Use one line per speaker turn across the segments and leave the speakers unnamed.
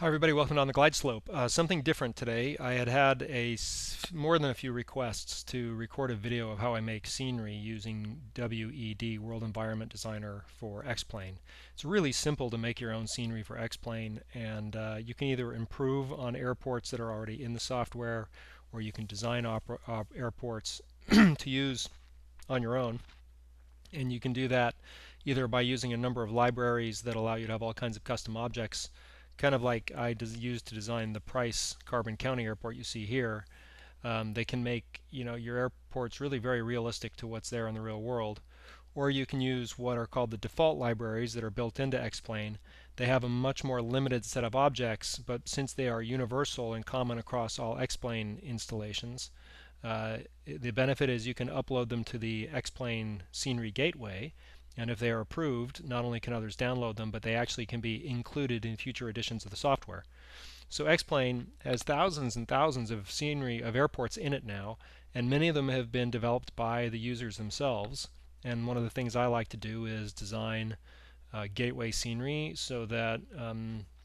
Hi everybody, welcome down the glide slope. Something different today. I had more than a few requests to record a video of how I make scenery using WED, World Environment Designer for X-Plane. It's really simple to make your own scenery for X-Plane, and you can either improve on airports that are already in the software, or you can design airports to use on your own. And you can do that either by using a number of libraries that allow you to have all kinds of custom objects, kind of like I used to design the Price Carbon County Airport you see here. They can make your airports really very realistic to what's there in the real world. Or you can use what are called the default libraries that are built into X-Plane. They have a much more limited set of objects, but since they are universal and common across all X-Plane installations, the benefit is you can upload them to the X-Plane Scenery Gateway, and if they are approved, not only can others download them, but they actually can be included in future editions of the software. So X-Plane has thousands and thousands of scenery of airports in it now, and many of them have been developed by the users themselves. And one of the things I like to do is design gateway scenery so that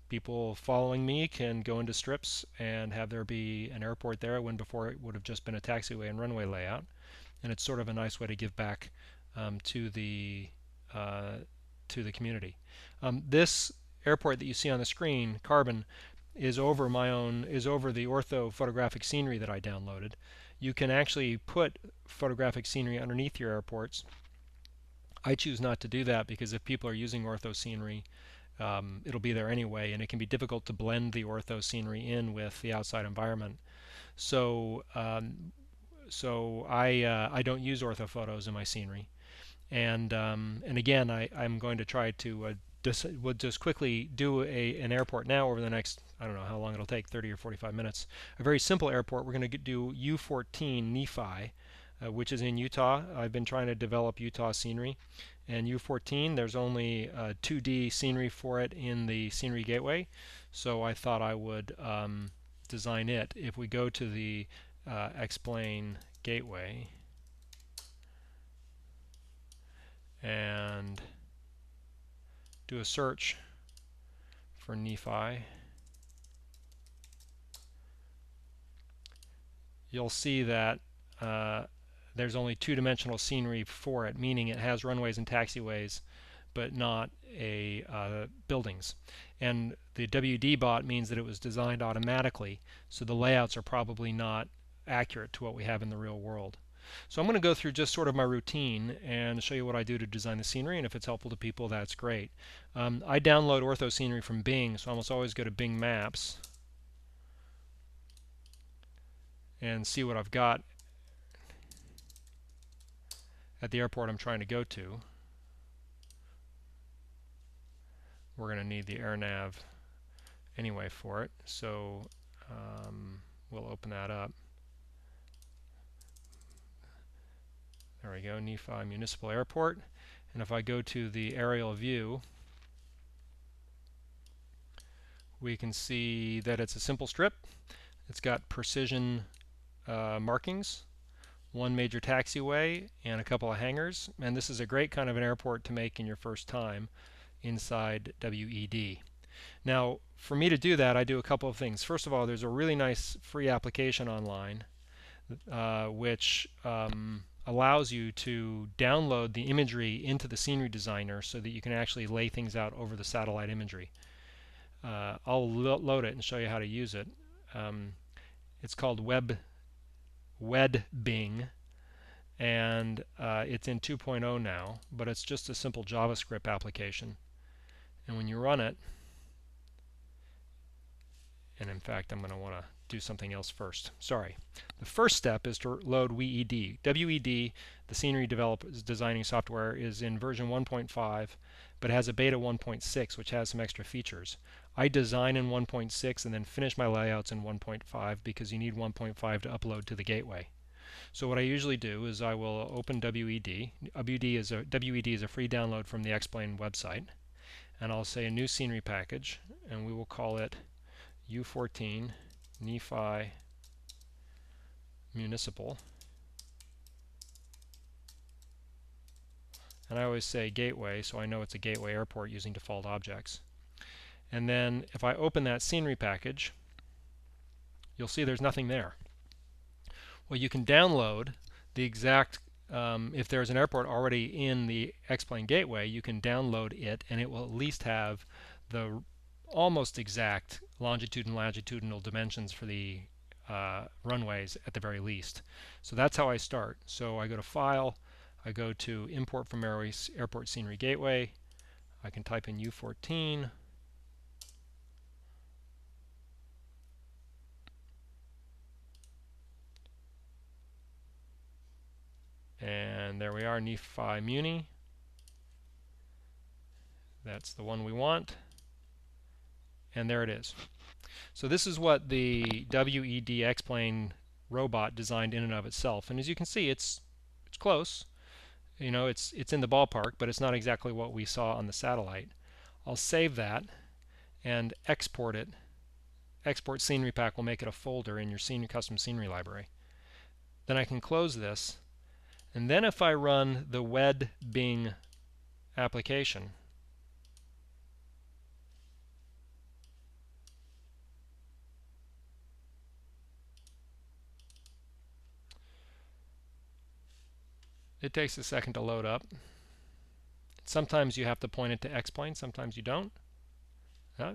people following me can go into strips and have there be an airport there when before it would have just been a taxiway and runway layout. And it's sort of a nice way to give back to the community. This airport that you see on the screen, Carbon, is over the ortho photographic scenery that I downloaded. You can actually put photographic scenery underneath your airports. I choose not to do that because if people are using ortho scenery, it'll be there anyway, and it can be difficult to blend the ortho scenery in with the outside environment. So, I don't use ortho photos in my scenery. And again, I'm going to try to we'll just quickly do an airport now over the next, I don't know how long it'll take, 30 or 45 minutes. A very simple airport. We're going to do U14 Nephi, which is in Utah. I've been trying to develop Utah scenery. And U14, there's only 2D scenery for it in the Scenery Gateway. So I thought I would design it. If we go to the X-Plane Gateway, and do a search for Nephi, you'll see that there's only two-dimensional scenery for it, meaning it has runways and taxiways, but not buildings. And the WD bot means that it was designed automatically, so the layouts are probably not accurate to what we have in the real world. So I'm going to go through just sort of my routine and show you what I do to design the scenery, and if it's helpful to people, that's great. I download ortho scenery from Bing, so I almost always go to Bing Maps and see what I've got at the airport I'm trying to go to. We're going to need the AirNav anyway for it, so we'll open that up. There we go, Nephi Municipal Airport. And if I go to the aerial view, we can see that it's a simple strip. It's got precision markings, one major taxiway, and a couple of hangars. And this is a great kind of an airport to make in your first time inside WED. Now, for me to do that, I do a couple of things. First of all, there's a really nice free application online which allows you to download the imagery into the scenery designer so that you can actually lay things out over the satellite imagery. I'll load it and show you how to use it. It's called WED Bing, and it's in 2.0 now, but it's just a simple JavaScript application. And when you run it, and in fact I'm going to want to do something else first. Sorry. The first step is to load WED. WED, the scenery designing software, is in version 1.5, but it has a beta 1.6, which has some extra features. I design in 1.6 and then finish my layouts in 1.5 because you need 1.5 to upload to the gateway. So what I usually do is I will open WED. WED is a free download from the X-Plane website, and I'll say a new scenery package, and we will call it U14 Nephi Municipal. And I always say gateway, so I know it's a gateway airport using default objects. And then if I open that scenery package, you'll see there's nothing there. Well, you can download the exact, if there's an airport already in the X-Plane gateway, you can download it, and it will at least have the almost exact longitude and latitudinal dimensions for the runways at the very least. So that's how I start. So I go to File, I go to Import from Airport Scenery Gateway, I can type in U14, and there we are, Nephi Muni. That's the one we want, and there it is. So this is what the WED X-Plane robot designed in and of itself, and as you can see, it's close. You know, it's in the ballpark, but it's not exactly what we saw on the satellite. I'll save that and export it. Export Scenery Pack will make it a folder in your custom scenery library. Then I can close this, and then if I run the WED Bing application, it takes a second to load up. Sometimes you have to point it to X-Plane, sometimes you don't.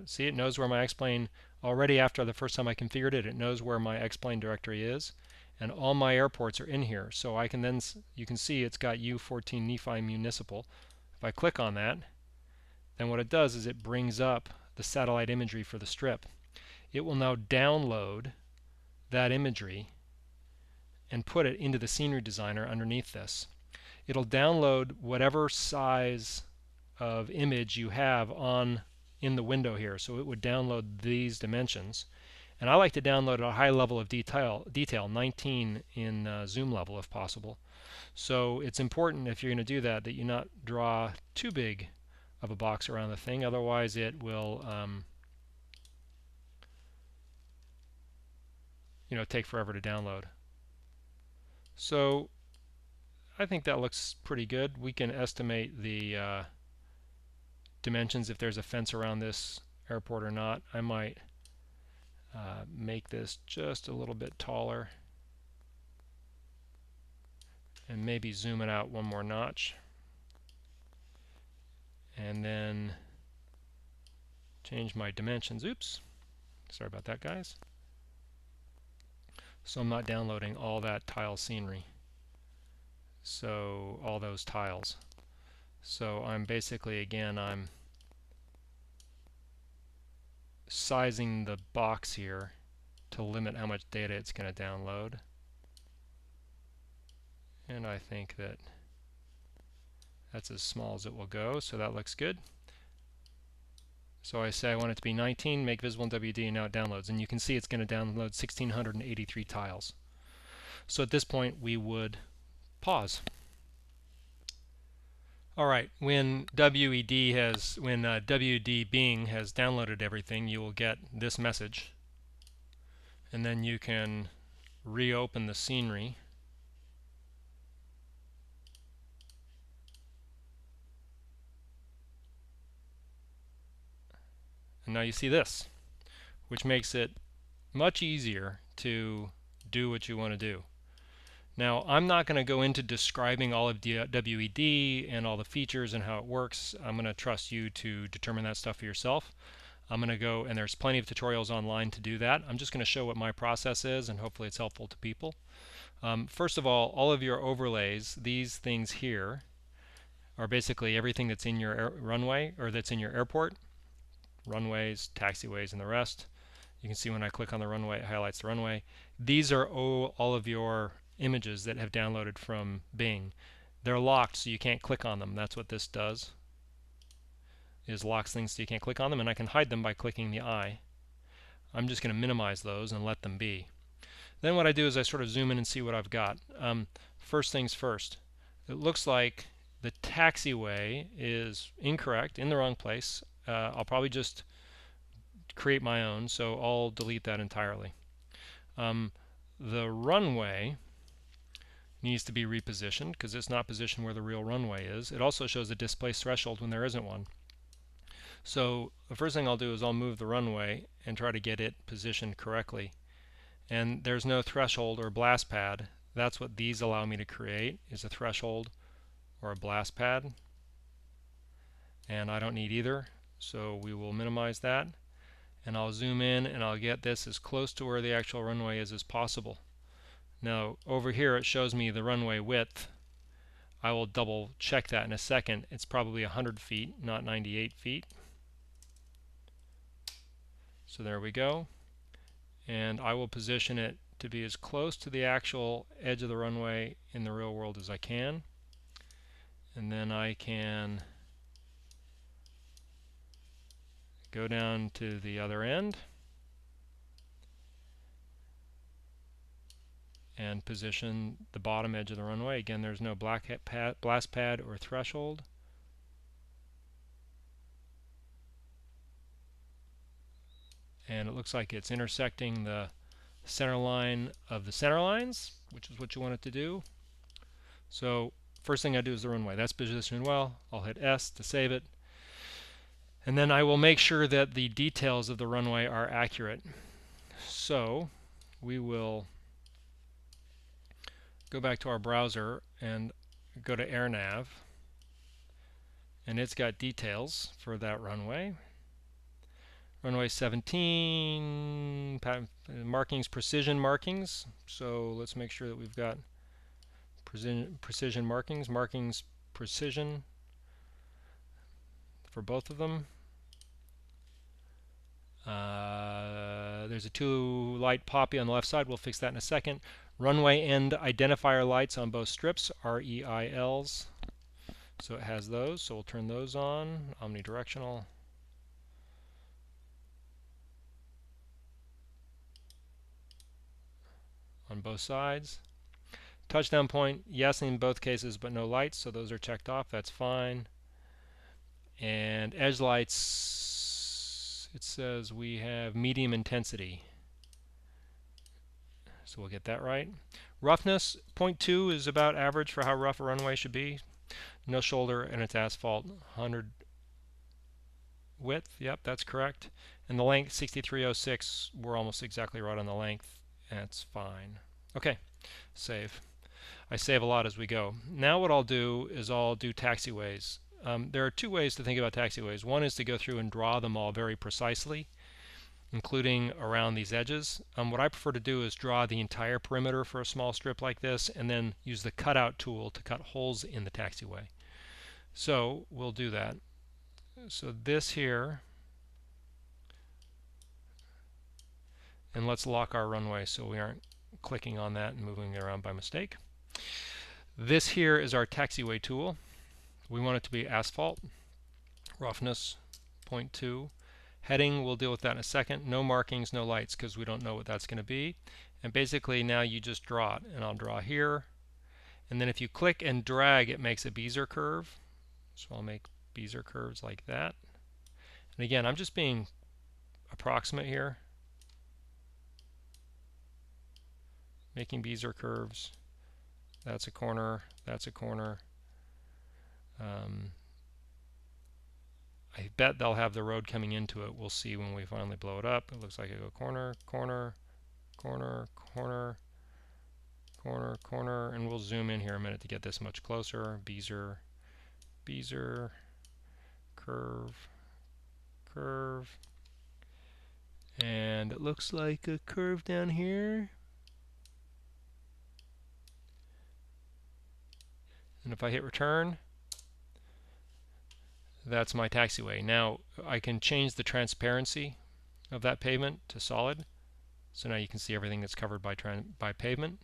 See, it knows where my X-Plane, already after the first time I configured it, it knows where my X-Plane directory is. And all my airports are in here. So I can then, you can see it's got U14 Nephi Municipal. If I click on that, then what it does is it brings up the satellite imagery for the strip. It will now download that imagery and put it into the scenery designer underneath this. It'll download whatever size of image you have in the window here. So it would download these dimensions. And I like to download a high level of detail 19 in zoom level if possible. So it's important if you're going to do that you not draw too big of a box around the thing, otherwise it will take forever to download. So I think that looks pretty good. We can estimate the dimensions if there's a fence around this airport or not. I might make this just a little bit taller and maybe zoom it out one more notch, and then change my dimensions. Oops, sorry about that, guys. So I'm not downloading all that tile scenery, so all those tiles. So I'm basically, again, I'm sizing the box here to limit how much data it's going to download. And I think that that's as small as it will go, so that looks good. So I say I want it to be 19, make visible in WD, and now it downloads. And you can see it's going to download 1,683 tiles. So at this point we would pause. Alright, when WD Bing has downloaded everything, you will get this message. And then you can reopen the scenery. And now you see this, which makes it much easier to do what you want to do. Now, I'm not going to go into describing all of WED and all the features and how it works. I'm going to trust you to determine that stuff for yourself. I'm going to go, and there's plenty of tutorials online to do that. I'm just going to show what my process is, and hopefully it's helpful to people. First of all of your overlays, these things here, are basically everything that's in your runway, or that's in your airport. Runways, taxiways, and the rest. You can see when I click on the runway, it highlights the runway. These are all of your images that have downloaded from Bing. They're locked, so you can't click on them. That's what this does, is locks things so you can't click on them, and I can hide them by clicking the eye. I'm just going to minimize those and let them be. Then what I do is I sort of zoom in and see what I've got. First things first, it looks like the taxiway is incorrect, in the wrong place. I'll probably just create my own, so I'll delete that entirely. The runway needs to be repositioned because it's not positioned where the real runway is. It also shows a displaced threshold when there isn't one. So the first thing I'll do is I'll move the runway and try to get it positioned correctly. And there's no threshold or blast pad. That's what these allow me to create, is a threshold or a blast pad. And I don't need either, so we will minimize that. And I'll zoom in and I'll get this as close to where the actual runway is as possible. Now over here it shows me the runway width. I will double check that in a second. It's probably 100 feet, not 98 feet. So there we go. And I will position it to be as close to the actual edge of the runway in the real world as I can. And then I can go down to the other end and position the bottom edge of the runway. Again, there's no blast pad or threshold. And it looks like it's intersecting the center line of the center lines, which is what you want it to do. So first thing I do is the runway. That's positioned well. I'll hit S to save it. And then I will make sure that the details of the runway are accurate. So we will go back to our browser and go to AirNav. And it's got details for that runway. Runway 17, markings, precision markings. So let's make sure that we've got precision markings, precision for both of them. There's a 2 light poppy on the left side. We'll fix that in a second. Runway end identifier lights on both strips, REILs. So it has those. So we'll turn those on, omnidirectional. On both sides. Touchdown point, yes in both cases, but no lights, so those are checked off. That's fine. And edge lights, it says we have medium intensity. So we'll get that right. Roughness, 0.2 is about average for how rough a runway should be. No shoulder, and it's asphalt. 100 width, yep, that's correct. And the length, 6306, we're almost exactly right on the length. That's fine. Okay, save. I save a lot as we go. Now what I'll do is I'll do taxiways. There are 2 ways to think about taxiways. One is to go through and draw them all very precisely, including around these edges. What I prefer to do is draw the entire perimeter for a small strip like this, and then use the cutout tool to cut holes in the taxiway. So we'll do that. So this here, and let's lock our runway so we aren't clicking on that and moving it around by mistake. This here is our taxiway tool. We want it to be asphalt. Roughness 0.2. Heading, we'll deal with that in a second. No markings, no lights, because we don't know what that's going to be. And basically now you just draw it. And I'll draw here. And then if you click and drag, it makes a Bezier curve. So I'll make Bezier curves like that. And again, I'm just being approximate here. Making Bezier curves. That's a corner. That's a corner. I bet they'll have the road coming into it. We'll see when we finally blow it up. It looks like I go corner, corner, corner, corner, corner, corner, and we'll zoom in here a minute to get this much closer. Bezier, Bezier, curve, curve, and it looks like a curve down here. And if I hit return, that's my taxiway. Now I can change the transparency of that pavement to solid. So now you can see everything that's covered by pavement.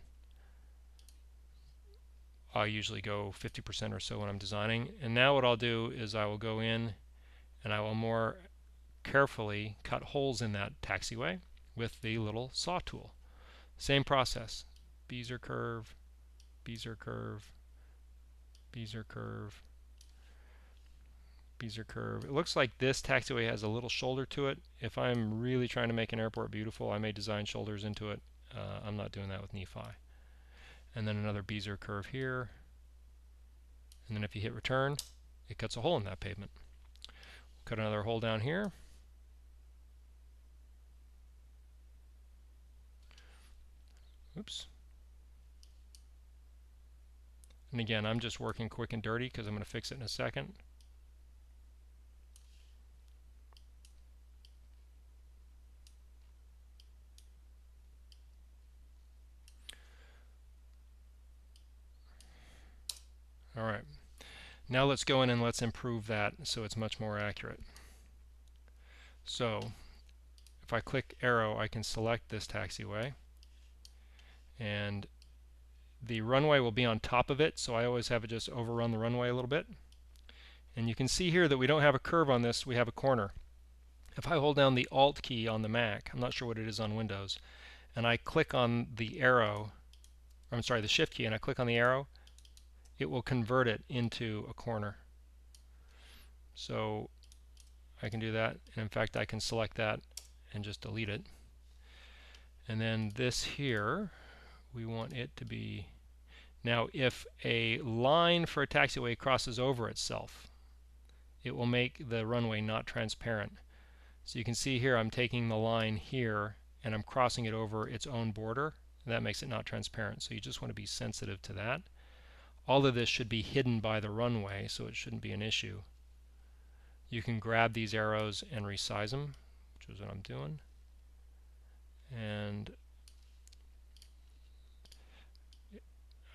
I usually go 50% or so when I'm designing. And now what I'll do is I will go in and I will more carefully cut holes in that taxiway with the little saw tool. Same process. Bezier curve, Bezier curve, Bezier curve, Bezier curve. It looks like this taxiway has a little shoulder to it. If I'm really trying to make an airport beautiful, I may design shoulders into it. I'm not doing that with Nephi. And then another Bezier curve here. And then if you hit return, it cuts a hole in that pavement. Cut another hole down here. Oops. And again, I'm just working quick and dirty because I'm going to fix it in a second. All right. Now let's go in and let's improve that so it's much more accurate. So if I click arrow, I can select this taxiway, and the runway will be on top of it, so I always have it just overrun the runway a little bit. And you can see here that we don't have a curve on this, we have a corner. If I hold down the Alt key on the Mac, I'm not sure what it is on Windows, and I click on the arrow, I'm sorry, the Shift key, and I click on the arrow, it will convert it into a corner. So I can do that, and in fact I can select that and just delete it. And then this here, we want it to be, now if a line for a taxiway crosses over itself, it will make the runway not transparent. So you can see here I'm taking the line here and I'm crossing it over its own border. That makes it not transparent, so you just want to be sensitive to that. All of this should be hidden by the runway, so it shouldn't be an issue. You can grab these arrows and resize them, which is what I'm doing. And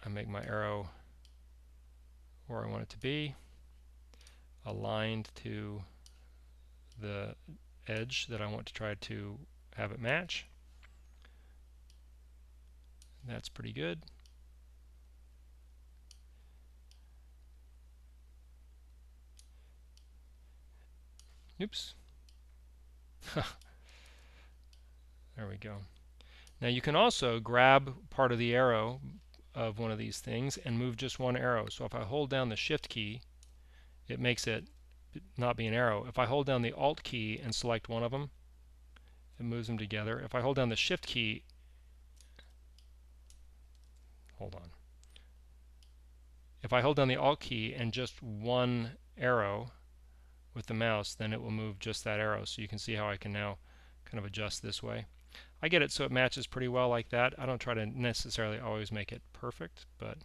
I make my arrow where I want it to be, aligned to the edge that I want to try to have it match. That's pretty good. Oops. There we go. Now you can also grab part of the arrow of one of these things and move just one arrow. So if I hold down the Shift key, it makes it not be an arrow. If I hold down the Alt key and select one of them, it moves them together. If I hold down the Shift key, hold on. If I hold down the Alt key and just one arrow with the mouse, then it will move just that arrow. So you can see how I can now kind of adjust this way. I get it so it matches pretty well like that. I don't try to necessarily always make it perfect, but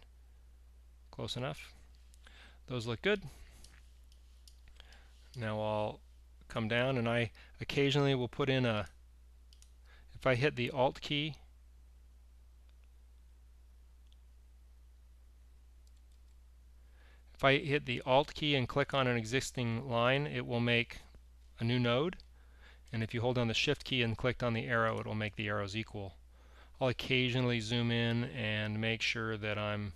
close enough. Those look good. Now I'll come down and I occasionally will put in a, if I hit the Alt key, if I hit the Alt key and click on an existing line, it will make a new node. And if you hold down the Shift key and click on the arrow, it will make the arrows equal. I'll occasionally zoom in and make sure that I'm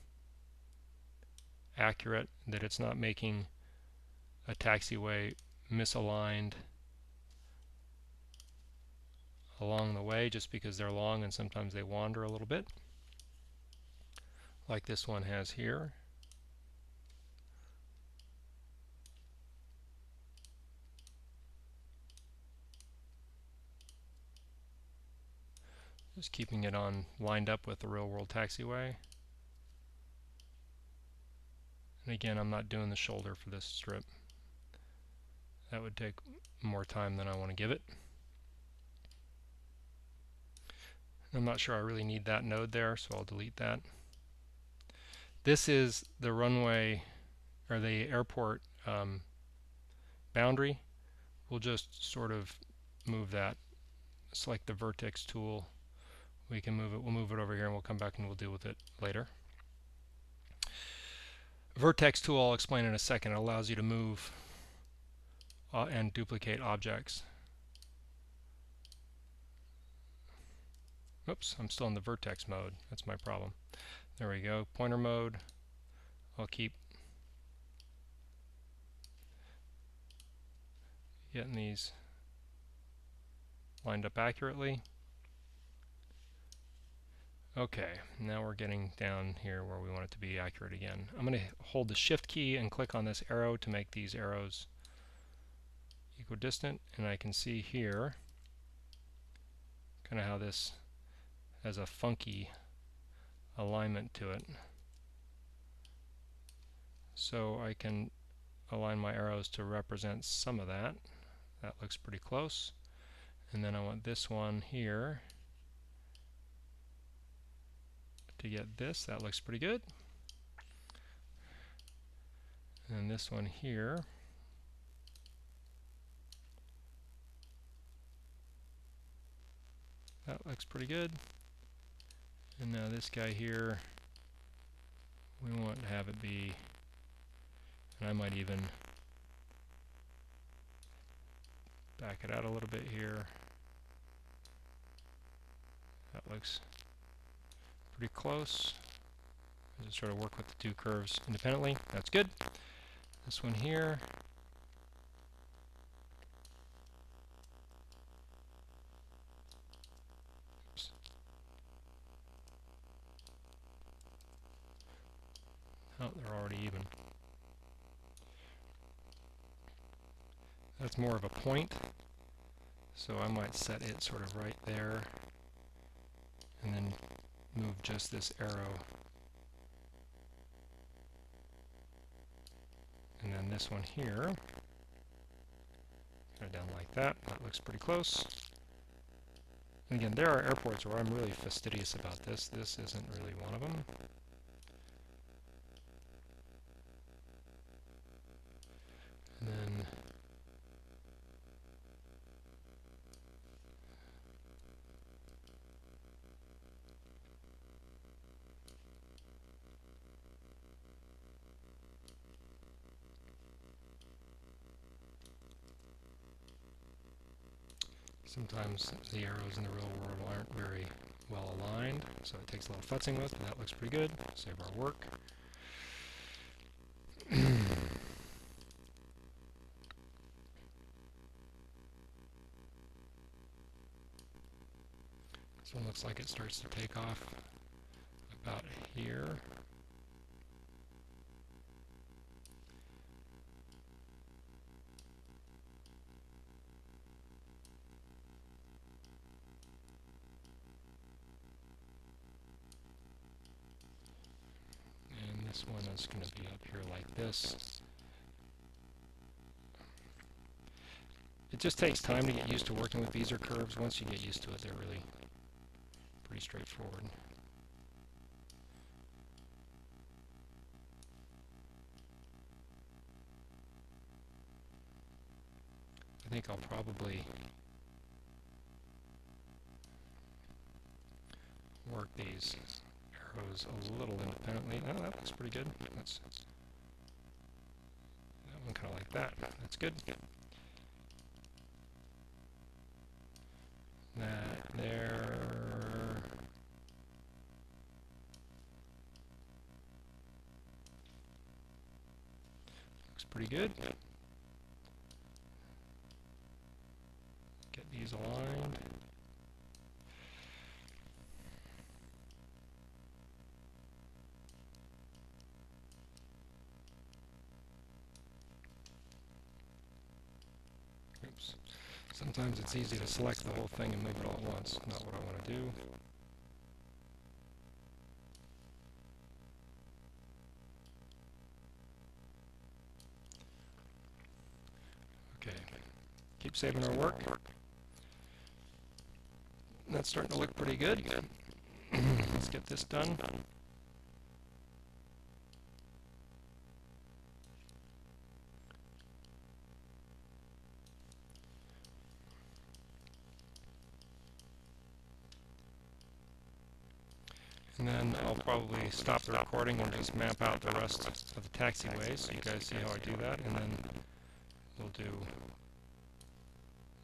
accurate, that it's not making a taxiway misaligned along the way just because they're long and sometimes they wander a little bit, like this one has here. Just keeping it on lined up with the real world taxiway. And again, I'm not doing the shoulder for this strip. That would take more time than I want to give it. I'm not sure I really need that node there, so I'll delete that. This is the runway, or the airport boundary. We'll just sort of move that. Select the vertex tool. We can move it. We'll move it over here and we'll come back and we'll deal with it later. Vertex tool I'll explain in a second. It allows you to move and duplicate objects. Oops, I'm still in the vertex mode. That's my problem. There we go. Pointer mode. I'll keep getting these lined up accurately. Okay, now we're getting down here where we want it to be accurate again. I'm going to hold the Shift key and click on this arrow to make these arrows equidistant, and I can see here kind of how this has a funky alignment to it. So I can align my arrows to represent some of that. That looks pretty close. And then I want this one here to get this. That looks pretty good. And this one here. That looks pretty good. And now this guy here, we want to have it be, and I might even back it out a little bit here. That looks pretty close. I just sort of work with the two curves independently. That's good. This one here. Oops. Oh, they're already even. That's more of a point, so I might set it sort of right there and then move just this arrow. And then this one here, kind of down like that. That looks pretty close. And again, there are airports where I'm really fastidious about this. This isn't really one of them. And then sometimes the arrows in the real world aren't very well aligned, so it takes a little futzing with, but that looks pretty good. Save our work. This one looks like it starts to take off about here. And this one is going to be up here like this. It just takes time to get used to working with bezier curves. Once you get used to it, they're really pretty straightforward. I think I'll probably work these arrows a little independently. Oh, that looks pretty good. That one kind of like that. That's good. That there. Looks pretty good. Get these aligned. Oops. Sometimes it's easy to select the whole thing and move it all at once. Not what I want to do. Okay. Keep saving our work. That's starting to look pretty good. Let's get this done. And then I'll probably stop the recording and just map out the rest of the taxiways so you guys see how I do that, and then we'll do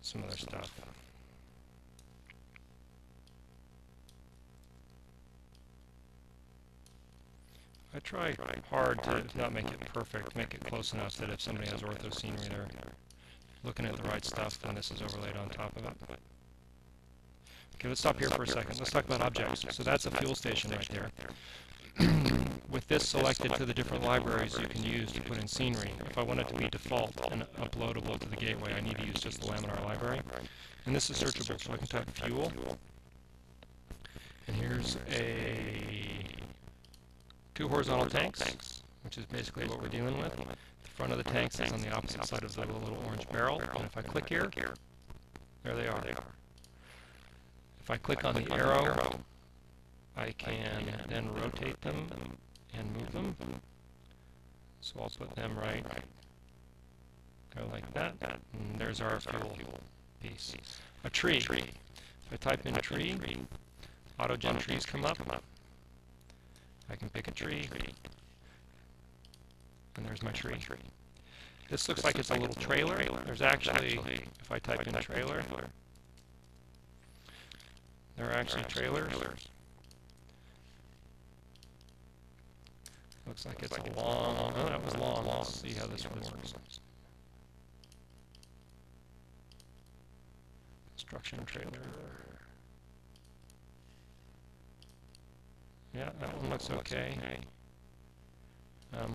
some other stuff. I try hard to not make it perfect, make it close enough that if somebody has ortho scenery, they're looking at the right stuff, then this is overlaid on top of it. Okay, let's stop here for a second. Let's talk about objects. So that's a fuel station right there. With this selected to the different libraries you can use to put in scenery, if I want it to be default and uploadable to the gateway, I need to use just the laminar library. And this is searchable, so I can type fuel. And here's two horizontal tanks, which is basically what we're dealing with. The front of the tank is on the opposite side of the little orange barrel. And if I click here, there they are. If I click on the arrow, I can then rotate them and move them. So I'll put them right there like that. And there's our fuel piece. A tree. If I type in tree, AutoGen trees come up. I can pick a tree. And there's my tree. This looks like it's a little trailer. There's actually, if I type in trailer, there are actually trailers. Looks like it's a long, oh, that was long. Let's see how this one works. Construction trailer. Yeah, that one looks okay.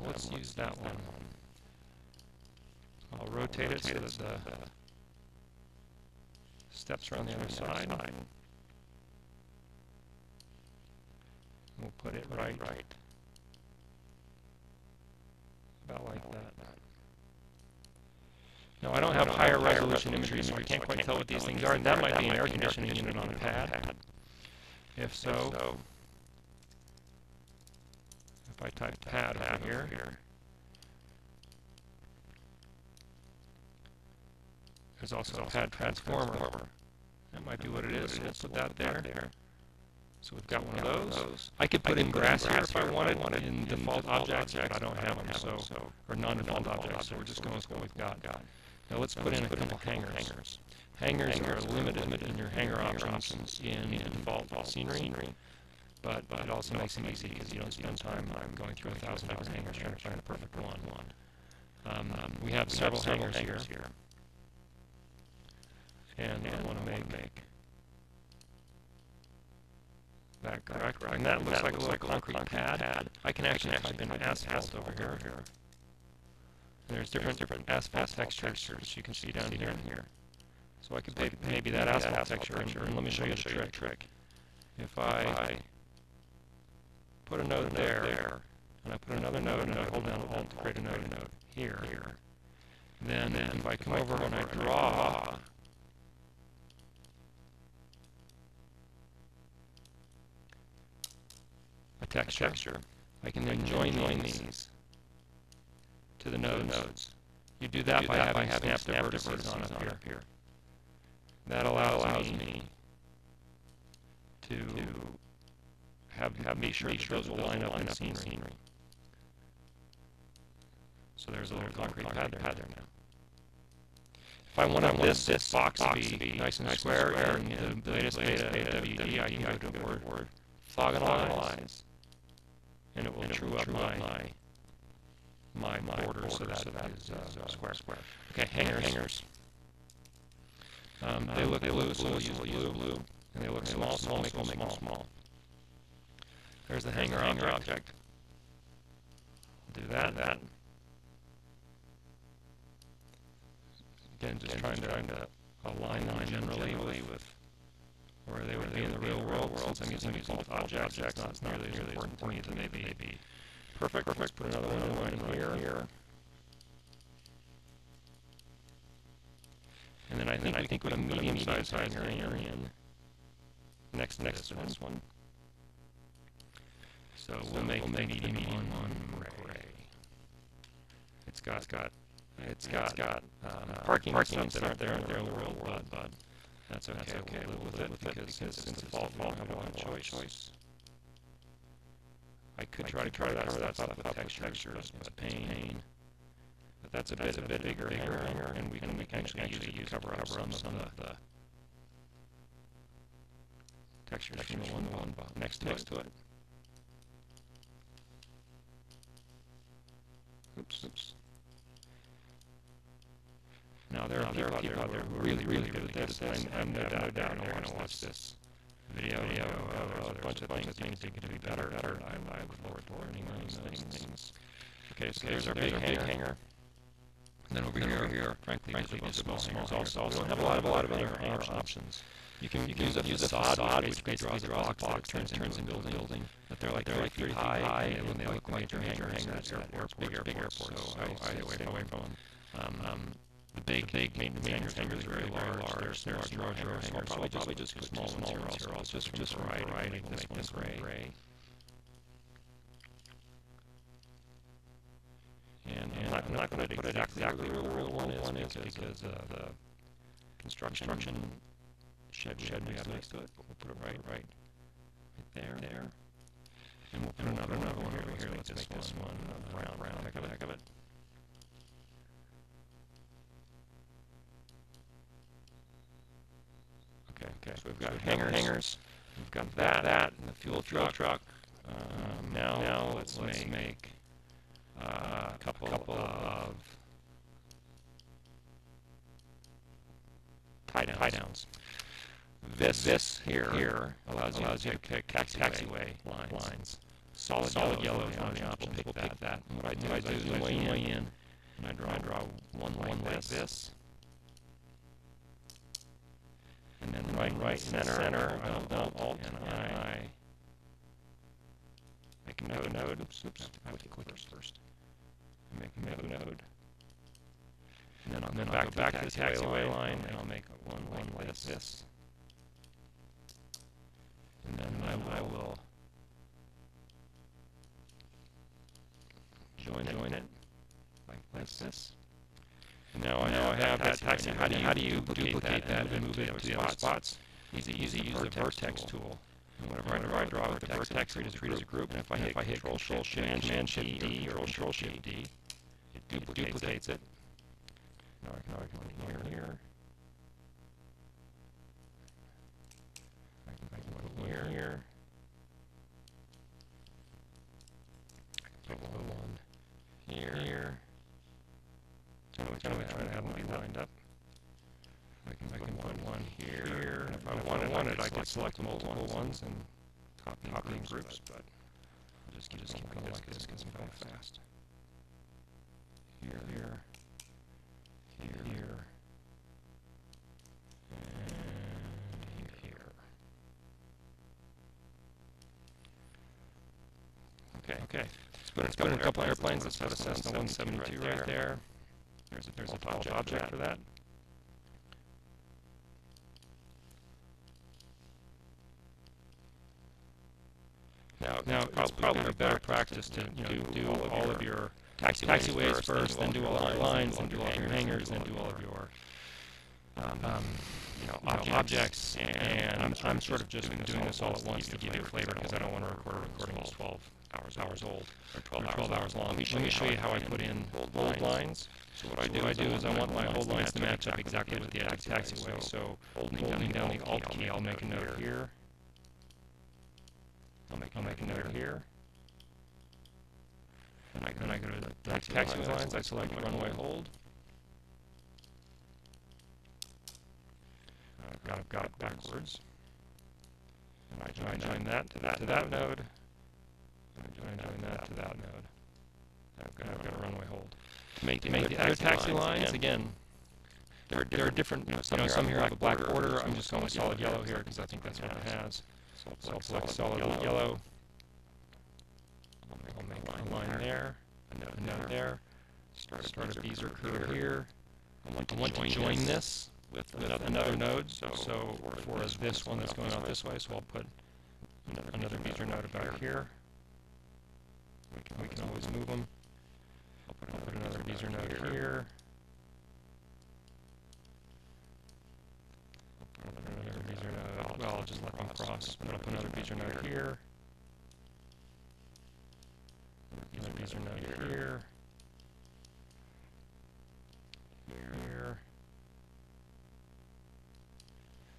Let's use that one. I'll rotate it so that the steps are on the other side. We'll put it right about like that. Now I don't have higher resolution imagery, so I can't quite tell what these things are. That might be an air conditioning unit on a pad. If so, if I type pad over here, there's also a pad transformer. That might be what it is. So we'll put that there. So we've got one of those. I could put in grass here if I wanted in default objects, but I don't have them, or non-default objects, so we're just going with what we've got. Now let's put in a couple hangers. Hangers are limited in your hanger options in default scenery, but it also makes them easy because you don't spend time going through 1,000 different hangers trying to find the perfect one. We have several hangers here, and I want to make that correct. And that looks like a little concrete pad. I can actually type in asphalt over here. And there's different asphalt textures you can see down here. So I could pick maybe that asphalt texture, and let me show you the trick. If I put a node there, and I put another node, and I hold down Alt to create a node here, then if I come over and I draw a texture, I can then join these to the nodes. You do that by having snap to vertices on up here. That allows me to be sure those will line up in the scenery. So there's a little concrete pad there now. If I want this box to be nice and square in the latest beta of WED, I can go to Orthogonalize, and it will true up my border so that is square. Okay, hangers. They look blue, so we'll use blue. And they look small, so we'll make them small. There's the hanger object. Do that. Again, just trying to align them generally with where they would be in the real world. Since I'm using default objects, it's not nearly as important to me as it may be. Perfect. Let's put another one in here. And then I think we can put a medium-sized hanger in next to this one. So we'll make the medium one gray. It's got parking stuff that aren't there in the real world, but that's okay. We'll live with it because since default we don't have a lot of choice. I could try that stuff up with textures, but it's a pain. But that's a bit bigger hanger, and we can actually use it to cover up some of the textures from the one next to it. Oops. Now there are people out there who are really good at this, and I'm no doubt they're going to watch this video of a bunch of things that could be better. I look forward to learning those things. Okay, so there's our big hanger. And then over here, frankly, just small hangers also. We don't have a lot of other options. You can use a facade, which basically draws a box that turns into a building. But they're like 3 feet high, and they look like major hangars at big airports. So I stay away from them. The big maintenance hangars are very large. They're large hangers. So I'll probably just put small ones here also. Just for variety, we'll make this gray. And I'm not going to put it exactly where the real one is because the construction shed next to it. But we'll put it right there. And we'll put another one over here. Let's make this one round. Heck of it. Okay. So we've got hangers. We've got that, and the fuel truck. Now let's make a couple of tie downs. This here allows you to pick taxiway lines. Solid yellow is one of the options. We'll pick that. And what I do is I zoom way in, and I draw one like this. And then right center, I don't Alt, and I make a node. Oops, I have to click first. I make a node. And then I'll go back to the taxiway line, and I'll make one like this. And then I will join it like this. And now I have that taxi. How do you duplicate that and move it to the other spots? Easy. Use the vertex tool. And whenever I draw with the vertex, treat as a group. And if I hit Control Shift D or Control Shift D, it duplicates it. Now I can put here. I can put here. I can put one here. Tell me trying to have them be lined up. I can put one here. And if I wanted, I could select multiple ones and copy in groups. But I'll just keep going like this because I'm going fast. Here, and here. Okay. Let's put in a couple airplanes. Let's have a Cessna 172 right there. There's a top object for that. Now it's probably better practice to do all of your taxiways first, then do all of your lines, then do all of your hangars, then do all of your objects. And I'm sort of just doing this all at once to give you flavor because I don't want to record a recording that's 12 hours old or 12 hours long. Let me show you how I put in hold lines. So what I do is I want my hold lines to match up exactly with the edge of the taxiway. So holding down the Alt key, I'll make a note here. I'll make a note here. And I go to the taxiway lines. I select runway hold. I've got it backwards. And I join that to that node. And I join that to that node. I've got a runway hold. To make the other taxi lines, again, there are different, some here have a black border. I'm just going with solid yellow here because I think that's what it has. So I'll select solid yellow. I'll make a line there, a node there. Start a bezier curve here. I want to join this with another node. So for this one that's going out this way, so I'll put another bezier node about here. We can always move them. I'll put another bezier node here. I'll put another bezier node. Well, I'll just let them cross. But I'll put another bezier node here. Another bezier node here. Here.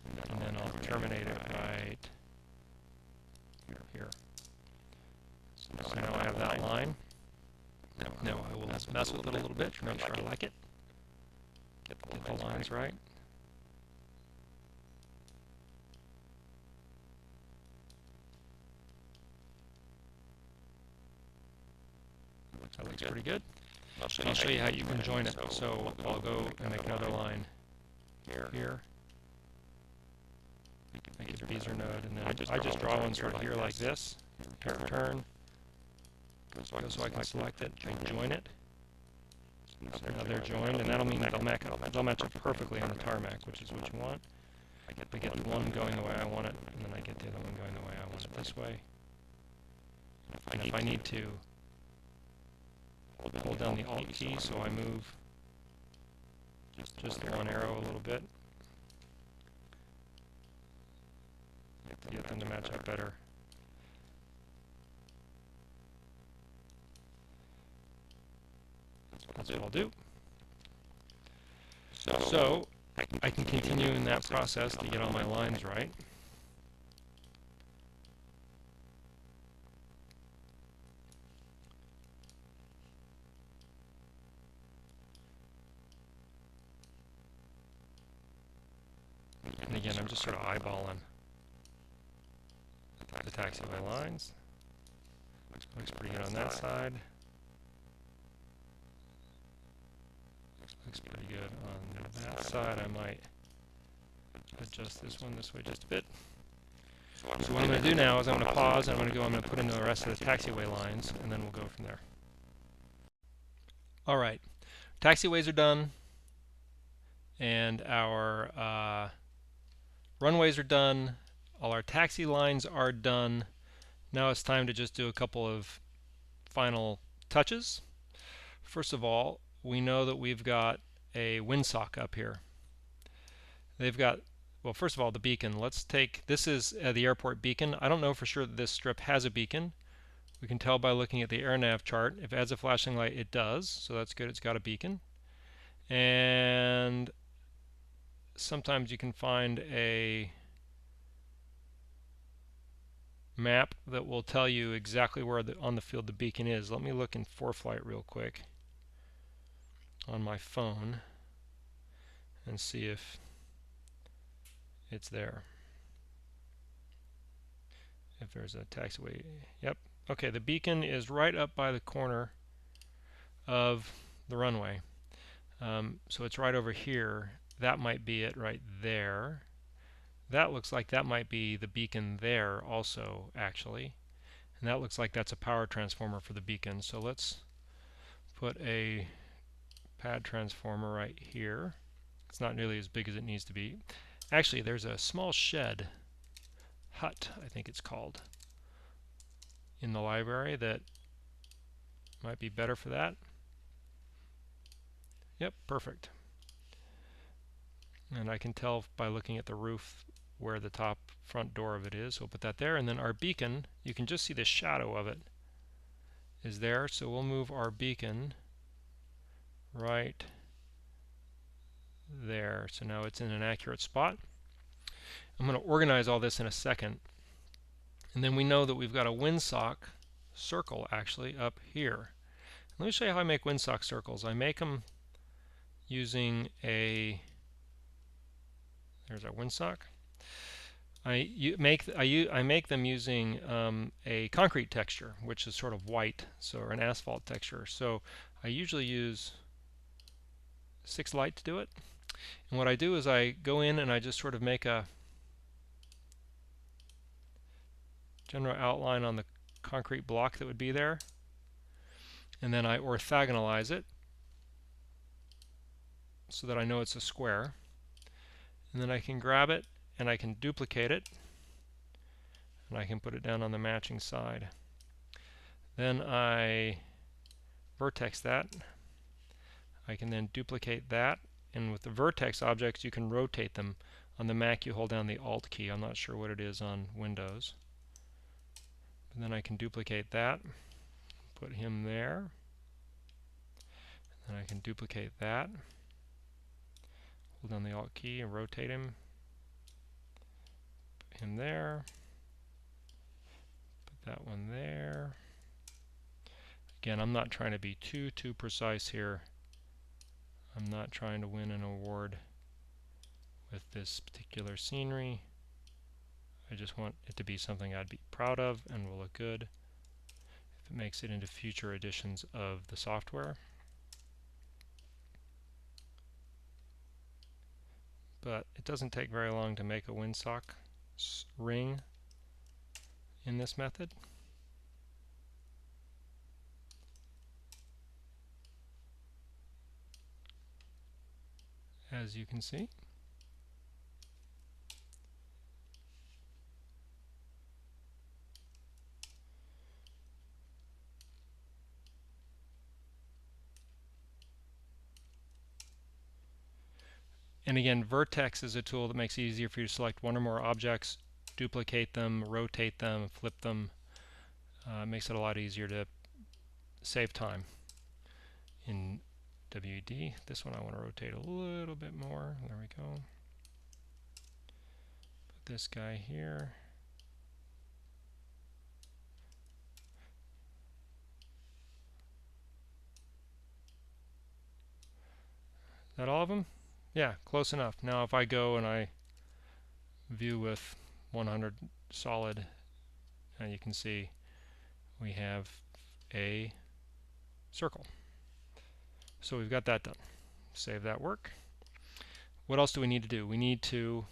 And then I'll terminate it right here. So now I have that line. Now I will mess with it a little bit to make sure I like it. Get the lines right. That looks pretty good. I'll show you how you can join it. So I'll go and make another line here. Make a bezier node, and then I just draw one sort of here like this. Turn. So I can select it and join it. So now they're joined, and that'll mean they'll match up perfectly on the tarmac, which is what you want. I get the one going the way I want it, and then I get the other one going the way I want it this way. And if I need to hold down the Alt key, so I move just the one arrow a little bit to get them to match up better. That's what I'll do. So I can continue in that process to get all my lines right. And again, I'm just sort of eyeballing the taxiway lines. Looks pretty good on that side. Looks pretty good on that side. I might adjust this one this way just a bit. So what I'm going to do now is I'm going to pause, and I'm going to put in the rest of the taxiway lines, and then we'll go from there. Alright, taxiways are done, and our runways are done, all our taxi lines are done. Now it's time to just do a couple of final touches. First of all, we know that we've got a windsock up here. They've got, well, first of all, the beacon. Let's take, this is the airport beacon. I don't know for sure that this strip has a beacon. We can tell by looking at the AirNav chart. If it adds a flashing light, it does, so that's good. It's got a beacon. And sometimes you can find a map that will tell you exactly where on the field the beacon is. Let me look in ForeFlight real quick on my phone and see if it's there. If there's a taxiway. Yep. Okay, the beacon is right up by the corner of the runway. So it's right over here. That might be it right there. That looks like that might be the beacon there also, actually. And that looks like that's a power transformer for the beacon. So let's put a pad transformer right here. It's not nearly as big as it needs to be. Actually, there's a small shed, hut I think it's called, in the library that might be better for that. Yep, perfect. And I can tell by looking at the roof where the top front door of it is. So we'll put that there. And then our beacon, you can just see the shadow of it is there. So we'll move our beacon right there. So now it's in an accurate spot. I'm going to organize all this in a second. And then we know that we've got a windsock circle actually up here. Let me show you how I make windsock circles. I make them using a, there's our windsock. I make them using a concrete texture, which is sort of white, so or an asphalt texture. So I usually use 6 light to do it. And what I do is I go in and I just sort of make a general outline on the concrete block that would be there, and then I orthogonalize it so that I know it's a square. And then I can grab it and I can duplicate it, and I can put it down on the matching side. Then I vertex that. I can then duplicate that, and with the vertex objects you can rotate them. On the Mac you hold down the Alt key. I'm not sure what it is on Windows. And then I can duplicate that, put him there, and I can duplicate that, hold down the Alt key and rotate him, put him there, put that one there. Again, I'm not trying to be too precise here. I'm not trying to win an award with this particular scenery. I just want it to be something I'd be proud of and will look good if it makes it into future editions of the software. but it doesn't take very long to make a windsock ring in this method. As you can see. And again, vertex is a tool that makes it easier for you to select one or more objects, duplicate them, rotate them, flip them. Makes it a lot easier to save time. In WED, this one I want to rotate a little bit more. There we go. Put this guy here. Is that all of them? Yeah, close enough. Now if I go and I view with 100 solid, you can see we have a circle. So we've got that done. Save that work. What else do we need to do? We need to,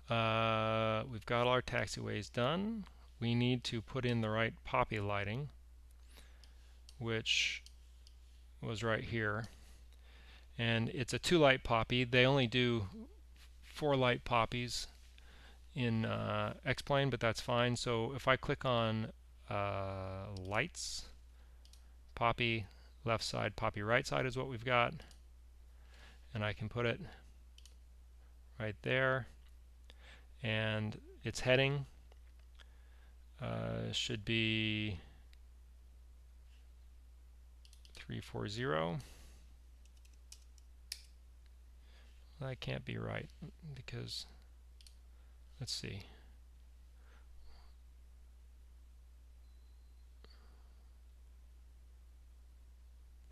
we've got our taxiways done. We need to put in the right poppy lighting, which was right here. And it's a 2-light poppy. They only do 4-light poppies in X-Plane, but that's fine. So if I click on lights, poppy left side, poppy right side is what we've got. And I can put it right there. And its heading should be 340. That can't be right because, let's see.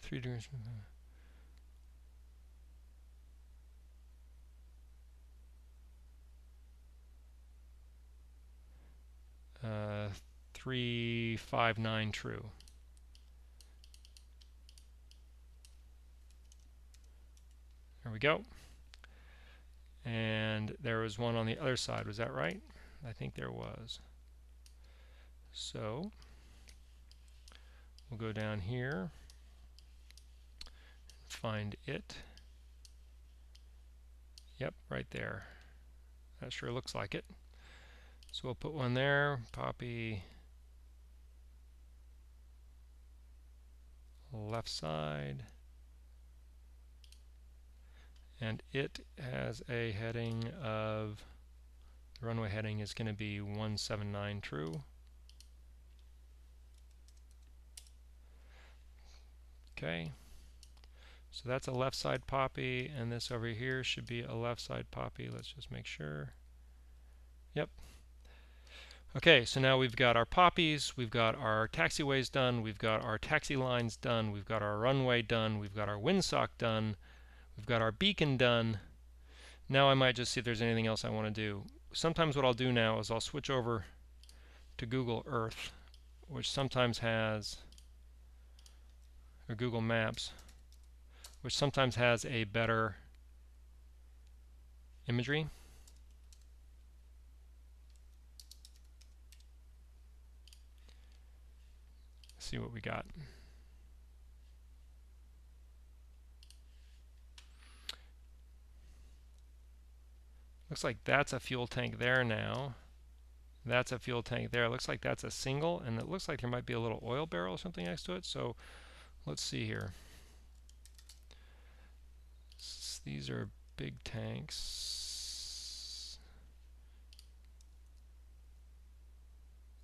Three degrees. 359 true. There we go. And there was one on the other side. Was that right? I think there was. So we'll go down here, find it. Yep, right there. That sure looks like it. So we'll put one there, poppy left side. And it has a heading of, the runway heading is going to be 179 true. Okay. So that's a left side poppy, and this over here should be a left side poppy. Let's just make sure. Yep. Okay, so now we've got our poppies, we've got our taxiways done, we've got our taxi lines done, we've got our runway done, we've got our windsock done, we've got our beacon done. Now I might just see if there's anything else I want to do. Sometimes what I'll do now is I'll switch over to Google Earth, which sometimes has, or Google Maps, which sometimes has a better imagery. See what we got. Looks like that's a fuel tank there now. That's a fuel tank there. It looks like that's a single, and it looks like there might be a little oil barrel or something next to it. So let's see here. These are big tanks.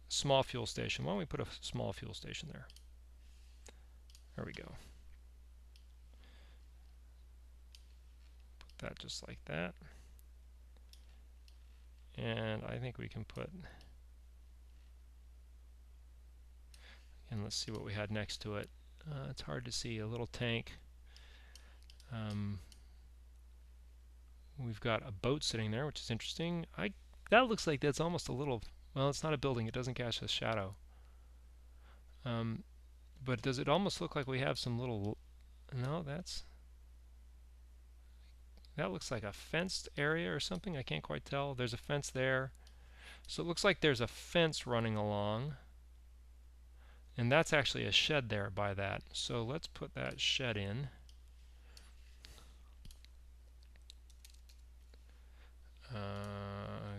Small fuel station. Why don't we put a small fuel station there? There we go. Put that just like that. And I think we can put, and let's see what we had next to it. It's hard to see. A little tank. We've got a boat sitting there, which is interesting. That looks like that's almost a little, well, it's not a building. It doesn't cast a shadow. But does it almost look like we have some little, no, that's, that looks like a fenced area or something. I can't quite tell. There's a fence there. So it looks like there's a fence running along. And that's actually a shed there by that. So let's put that shed in.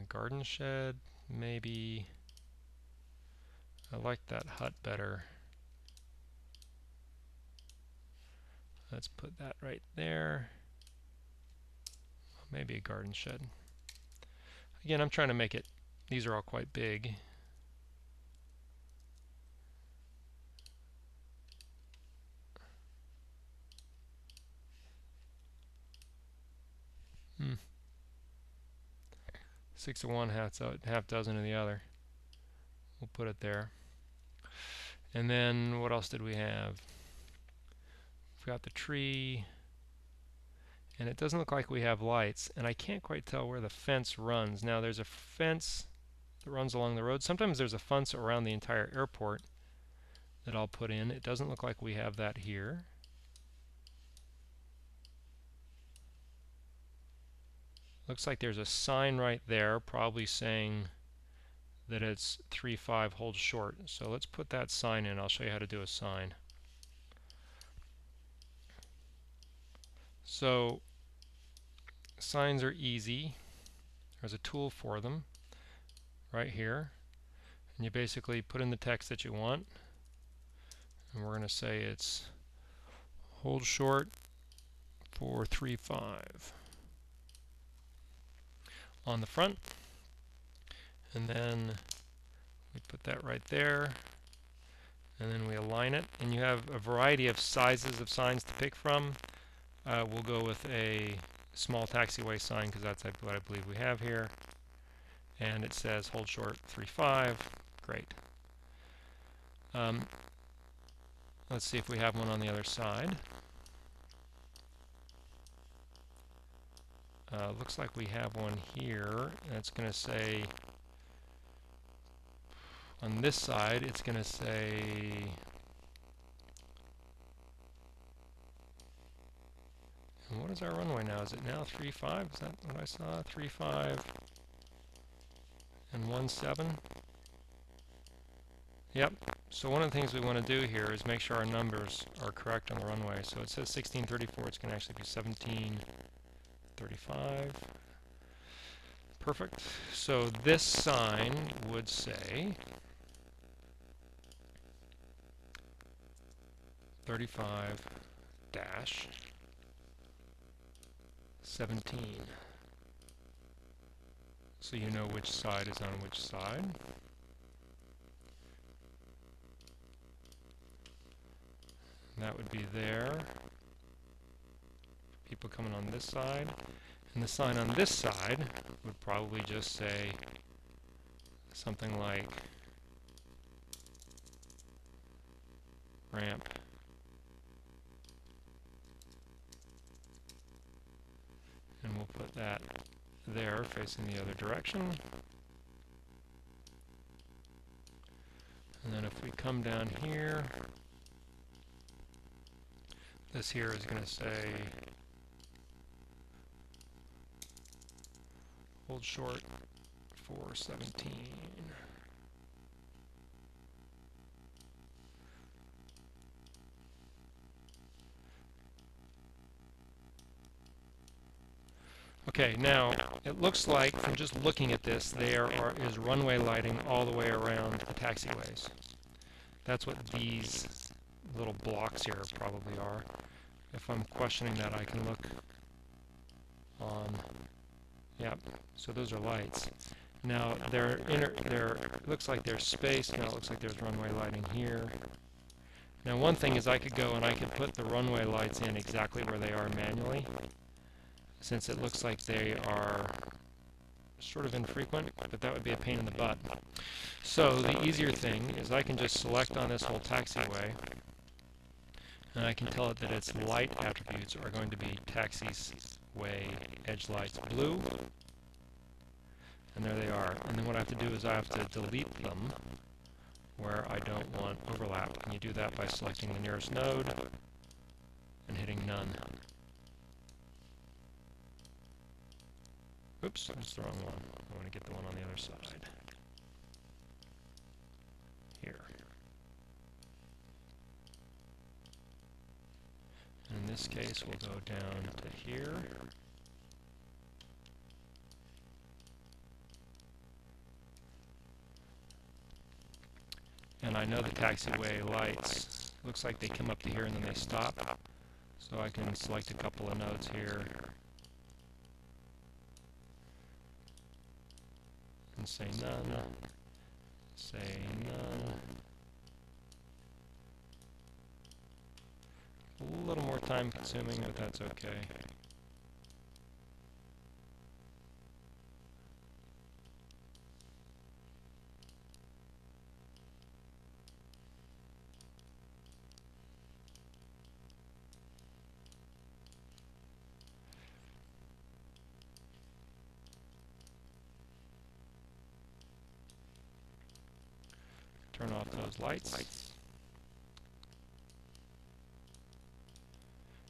Garden shed, maybe. I like that hut better. Let's put that right there. Maybe a garden shed. Again, I'm trying to make it, these are all quite big. Hmm. 6 of one, half dozen of the other. We'll put it there. And then what else did we have? We've got the tree. And it doesn't look like we have lights. And I can't quite tell where the fence runs. Now there's a fence that runs along the road. Sometimes there's a fence around the entire airport that I'll put in. It doesn't look like we have that here. Looks like there's a sign right there, probably saying that it's 3.5 hold short. So let's put that sign in. I'll show you how to do a sign. So signs are easy. There's a tool for them right here. And you basically put in the text that you want. And we're going to say it's hold short for 3.5 on the front. And then we put that right there. And then we align it. And you have a variety of sizes of signs to pick from. We'll go with a small taxiway sign because that's what I believe we have here. And it says hold short 3.5. Great. Let's see if we have one on the other side. Looks like we have one here. That's going to say, on this side, it's going to say, and what is our runway now? Is it now 3.5? Is that what I saw? 3.5 and 1.7? Yep. So one of the things we want to do here is make sure our numbers are correct on the runway. So it says 1634. It's going to actually be 1735. Perfect. So this sign would say 35-17. So you know which side is on which side. And that would be there. People coming on this side. And the sign on this side would probably just say something like ramp. And we'll put that there facing the other direction. And then if we come down here, this here is going to say hold short for 17. Okay, now it looks like from just looking at this there is runway lighting all the way around the taxiways. That's what these little blocks here probably are. If I'm questioning that, I can look on. Yep. So those are lights. Now it looks like there's space. Now it looks like there's runway lighting here. Now one thing is I could go and I could put the runway lights in exactly where they are manually, since it looks like they are sort of infrequent, but that would be a pain in the butt. So the easier thing is I can just select on this whole taxiway, and I can tell it that its light attributes are going to be taxiway edge lights blue, and there they are. And then what I have to do is I have to delete them where I don't want overlap. And you do that by selecting the nearest node and hitting none. Oops, that's the wrong one. I want to get the one on the other side. Here. In this case, we'll go down to here. And I know the taxiway lights, looks like they come up to here and then they stop. So I can select a couple of nodes here and say none, say none. A little more time consuming, but that's okay. Turn off those lights.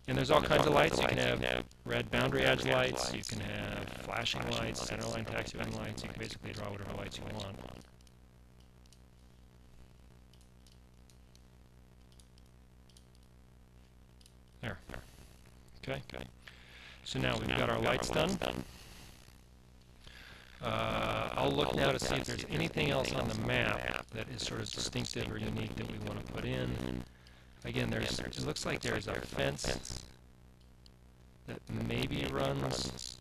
And there's all kinds of lights. You can have red boundary edge lights, you can have flashing lights, centerline taxiway lights. You can basically draw whatever lights you want. There. Okay. So now we've got our lights done. I'll look now to see if there's anything else on the map that is sort of distinctive or unique that we want to put in. Again, it looks like there's a fence that maybe runs.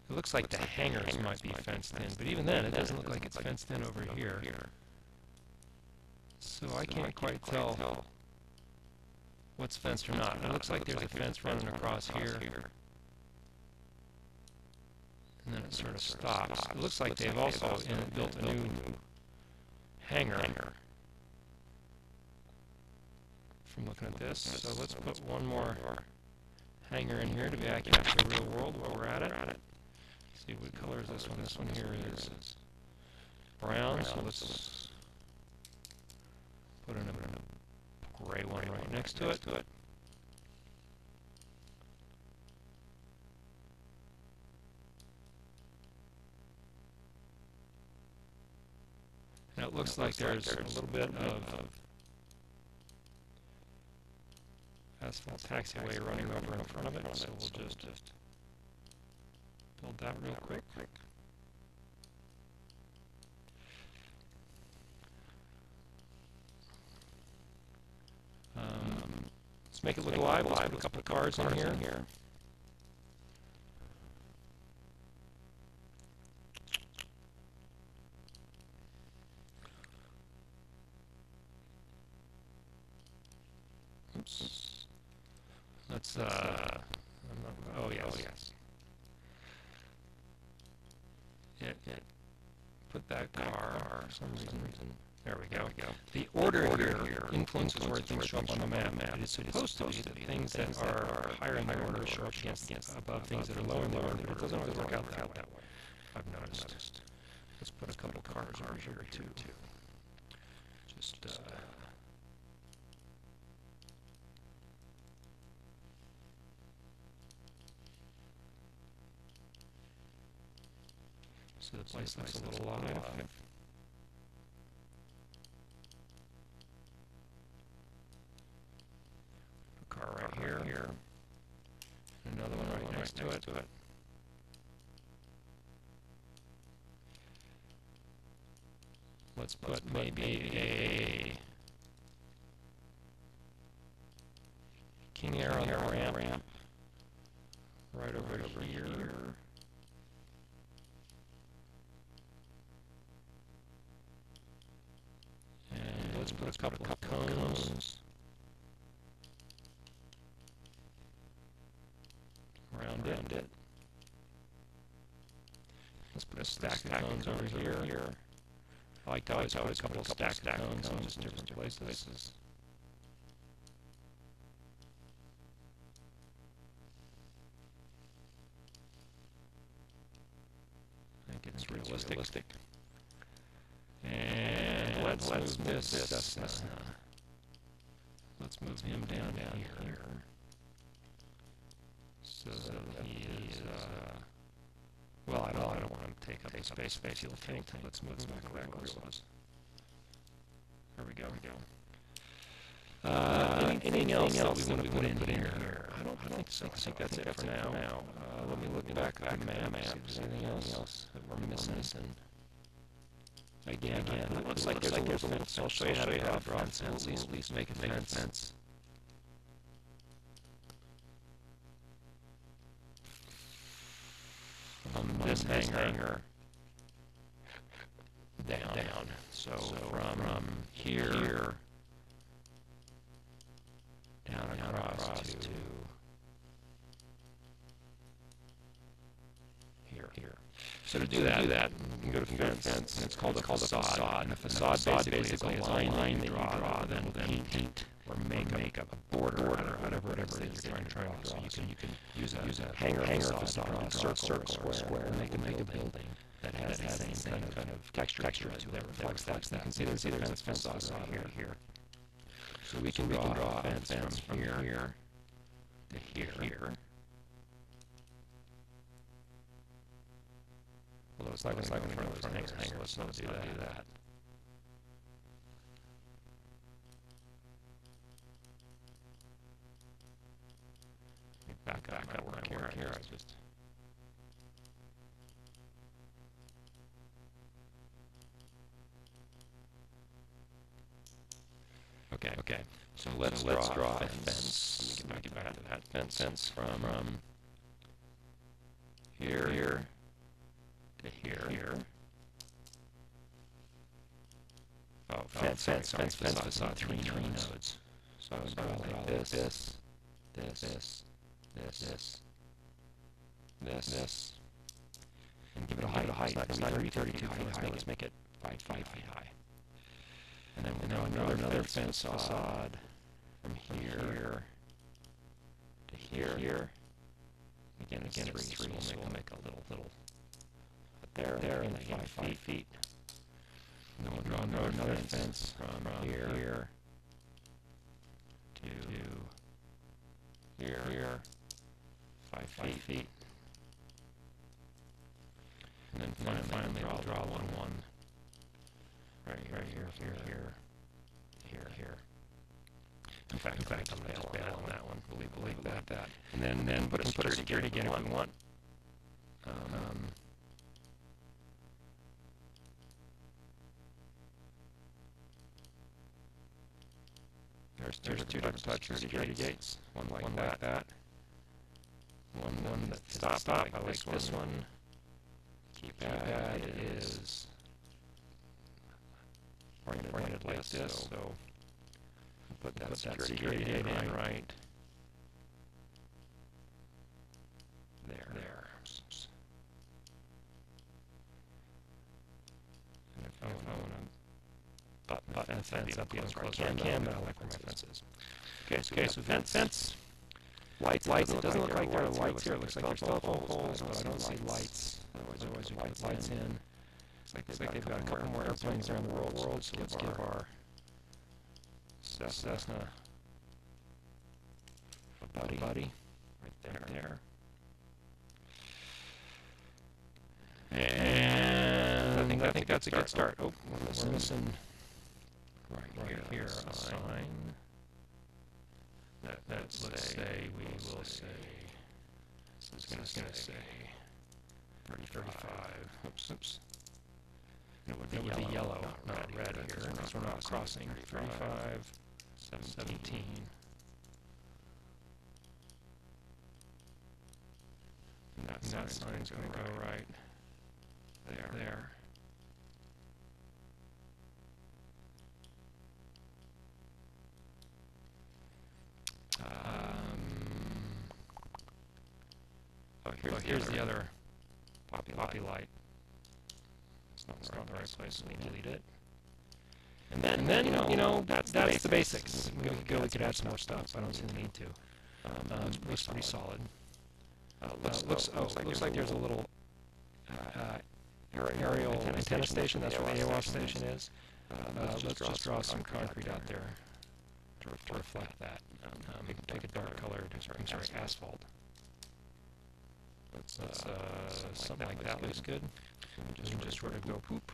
It looks like the hangars might be fenced in, but even then, it doesn't look like it's fenced in over here. So I can't quite tell what's fenced or not. It looks like there's a fence running across here. And then it sort of stops. It looks like they've also built a new hangar from looking at this. So let's put one more hangar in here to be accurate to the real world while we're at it. Let's see, what color is this one? This one here is brown, so let's put in a gray one right next to it. Now it looks like there's a little bit of asphalt taxiway running over in front of it, so we'll just build that real quick. Let's make it look alive. Let's put a couple of cars in here. Oops. Let's, oh yes. Yeah. Put that car, for some reason. There we go. The order here influences where things show up on the map. It is supposed to be that things that are higher in the order show up against above things that are lower in the order, but it doesn't always work out that way, I've noticed. Let's put a couple cars over here too. Just, so the place looks a little alive. A car right here. Another one right next to it. Let's put maybe a king arrow ramp right over here. And let's put a couple of cones around it. Let's put a stack of cones over here. I like to always put a couple of stacks of cones in just different places. I think it's realistic. And let's move this Cessna. Let's move him down here. So that he is Well, I don't want to take up the space. You'll think. Let's move back where it was. There we go. Anything else that we want to put in here? I don't think so. I think that's it for now. Let me look back at the map. See if there's anything else that we're missing. Again, it looks like there's a little fence. I'll show you how to draw a fence. At least make a fence. This hanger down. So from here down across to here. So to do that, you can go to fence, and it's called a facade. And a facade basically is a line that you draw, then paint or make a border or whatever it is that you're trying to draw. So you can use a hanger facade, draw a circle or a square, and make a building that has the same kind of texture to it that reflects that. You can see there's a fence facade here. So we can draw a fence from here to here. Although it's not going to go in front of hangers, so let's not do that. Back up my work here. I just okay. So let's draw a fence. Let me get back to that fence from here to here. Oh, fence facade, three nodes. So I would draw like this, and give it a height. It's not 32 feet high. Let's make it 5 feet high. And then we'll draw another fence facade from here to here. Again, it's three. So we'll make a little there, and again 5 feet. And then we'll draw another fence from here to here, 5 feet. And then finally I'll draw one right here. In fact, I'm going to just bail on that one. Believe that. And then put a security again if we want. There's two different types of security gates. One like that. One that stop. I like this one. Keypad is oriented like this. So put that security gate in right there. And if I want to button fence up as close as I can, but I like where my fence is. Okay, so fence. Lights. It doesn't look like there are lights here. It looks like there's telephone poles, but I don't see lights. Otherwise you put lights in. It's like they've got a couple more airplanes around the world. So let's give our Cessna a buddy right there. And I think that's a good start. Oh, we're missing right here a sign. Let's say we will say, so it's going to say 35. Oops. It would be yellow, not red here, because we're not crossing. 35, 17. And that sign's going to go right there. Here's the other poppy light. It's not the right place, so we delete it. And then you know that's the basics. We could add some more stuff. I don't see the need to. Looks pretty solid. Looks like there's a little aerial antenna station. That's where the AOF station is. Let's just draw some concrete out there to reflect that. We can take a dark color to asphalt. Something like that looks good. Just sort of go poop.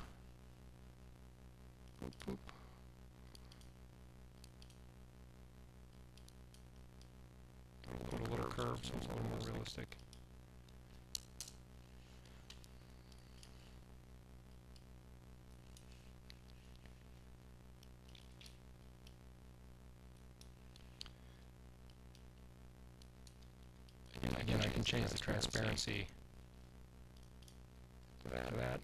Poop, poop. Put a little curve so it's a little more realistic. Again, I can change the transparency to that.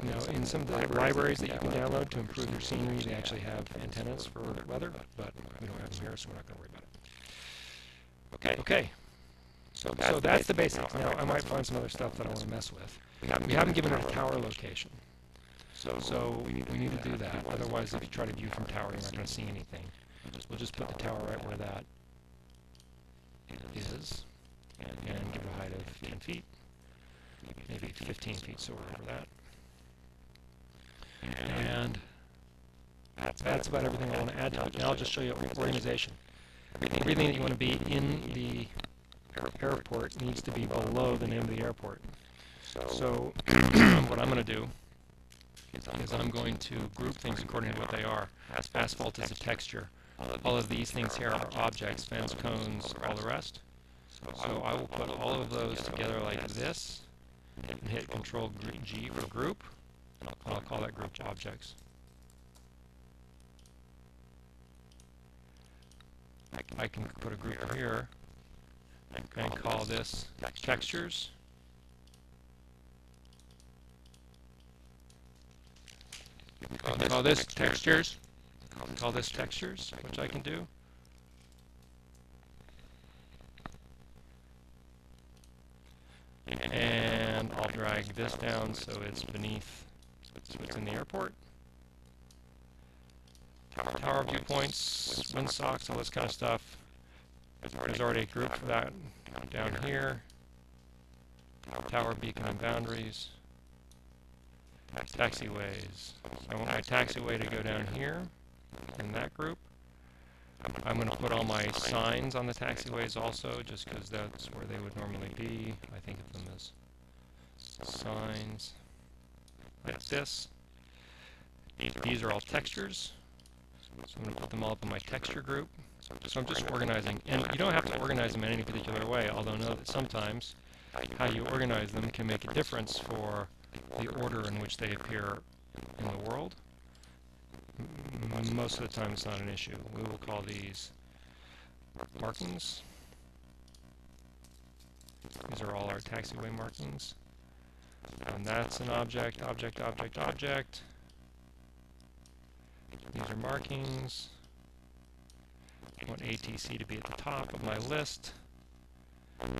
Now, in some of the libraries that you can download to improve your scenery, they actually have antennas for weather, but we don't have them here, so we're not going to worry about it. Okay. So that's the basics. Now, I might find some other stuff that I want to mess with. We haven't given it a tower location. So we need to do that. Otherwise, if you try to view from tower, you're not going to see anything. We'll just put the tower right where that is. And give it a height of 10 feet, maybe 15 feet, so we're over that. And that's about everything I want to add to it. Now I'll just show you organization. Everything that you want to be in the airport needs to be below the name of the airport. So what I'm going to do is I'm going to group things according to what they are. Asphalt is a texture. All of these things here are objects, fence, cones, all the rest. So I will put all of those together like this, and hit Control G for group. I'll call that group objects. I can put a group here and call this textures. Call this textures. Call this textures, which I can do. And I'll drag this down so it's beneath, so it's in the airport. Tower viewpoints, windsocks, all this kind of stuff. There's already a group for that down here. Tower, beacon, and boundaries. Taxiways. I want my taxiway to go down here in that group. I'm going to put all my signs on the taxiways also, just because that's where they would normally be. I think of them as signs, like this. These are all textures, so I'm going to put them all up in my texture group. So I'm just organizing, and you don't have to organize them in any particular way, although know that sometimes how you organize them can make a difference for the order in which they appear in the world. Most of the time it's not an issue. We will call these markings. These are all our taxiway markings. And that's an object, object, object, object. These are markings. I want ATC to be at the top of my list.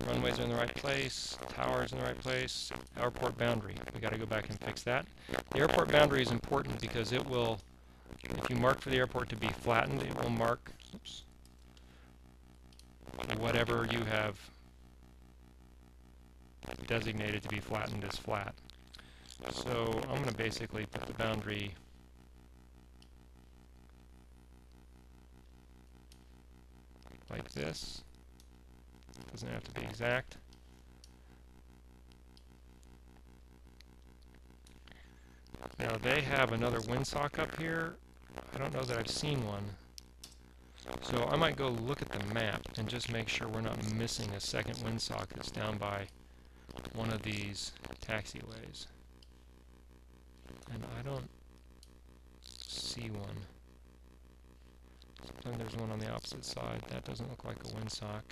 Runways are in the right place. Towers in the right place. Airport boundary. We got to go back and fix that. The airport boundary is important because it will, if you mark for the airport to be flattened, it will mark whatever you have designated to be flattened as flat. So I'm going to basically put the boundary like this. Doesn't have to be exact. Now they have another windsock up here. I don't know that I've seen one. So I might go look at the map and just make sure we're not missing a second windsock that's down by one of these taxiways. And I don't see one. And there's one on the opposite side. That doesn't look like a windsock.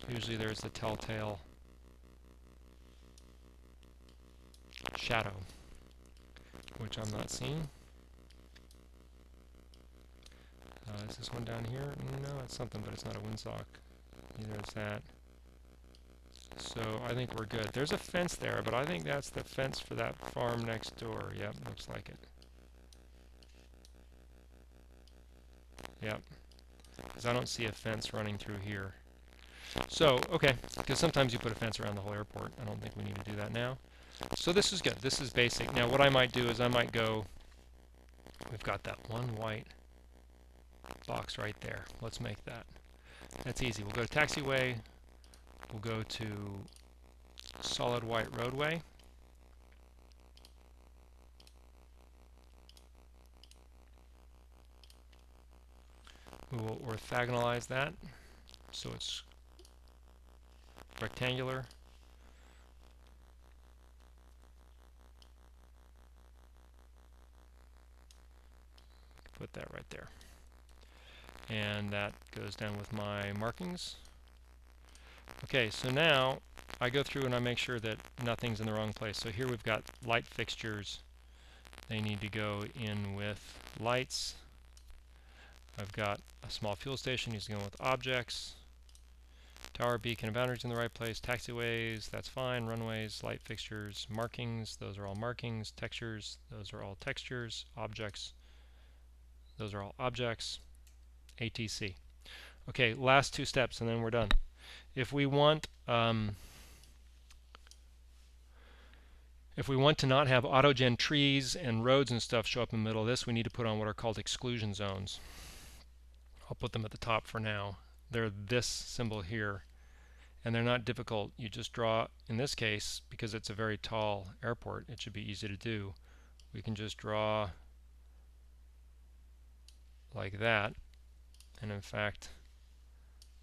Usually there's the telltale shadow, which I'm not seeing. Is this one down here? No, it's something, but it's not a windsock. Neither is that. So I think we're good. There's a fence there, but I think that's the fence for that farm next door. Yep, looks like it. Yep, because I don't see a fence running through here. So, okay, because sometimes you put a fence around the whole airport. I don't think we need to do that now. So this is good. This is basic. Now what I might do is I might go, we've got that one white box right there. Let's make that. That's easy. We'll go to Taxiway. We'll go to solid white roadway. We will orthogonalize that so it's rectangular. Put that right there. And that goes down with my markings. Okay, so now I go through and I make sure that nothing's in the wrong place. So here we've got light fixtures. They need to go in with lights. I've got a small fuel station needs to go with objects. Tower, beacon, and boundaries in the right place. Taxiways, that's fine. Runways, light fixtures, markings, those are all markings. Textures, those are all textures. Objects, those are all objects. ATC. Okay, last two steps and then we're done. If we want to not have autogen trees and roads and stuff show up in the middle of this, we need to put on what are called exclusion zones. I'll put them at the top for now. They're this symbol here, and they're not difficult. You just draw, in this case, because it's a very tall airport, it should be easy to do. We can just draw like that, and in fact,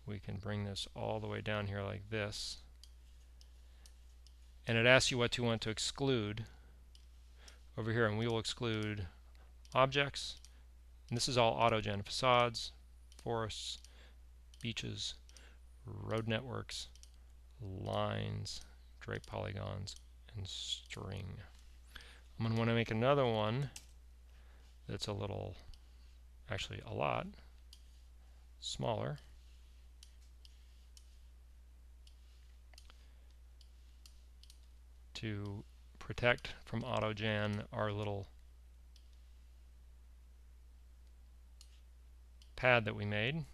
we can bring this all the way down here like this. And it asks you what you want to exclude over here, and we will exclude objects. And this is all autogen: facades, forests, beaches, road networks, lines, drape polygons, and string. I'm going to want to make another one that's a little, actually a lot smaller. To protect from autogen our little pad that we made.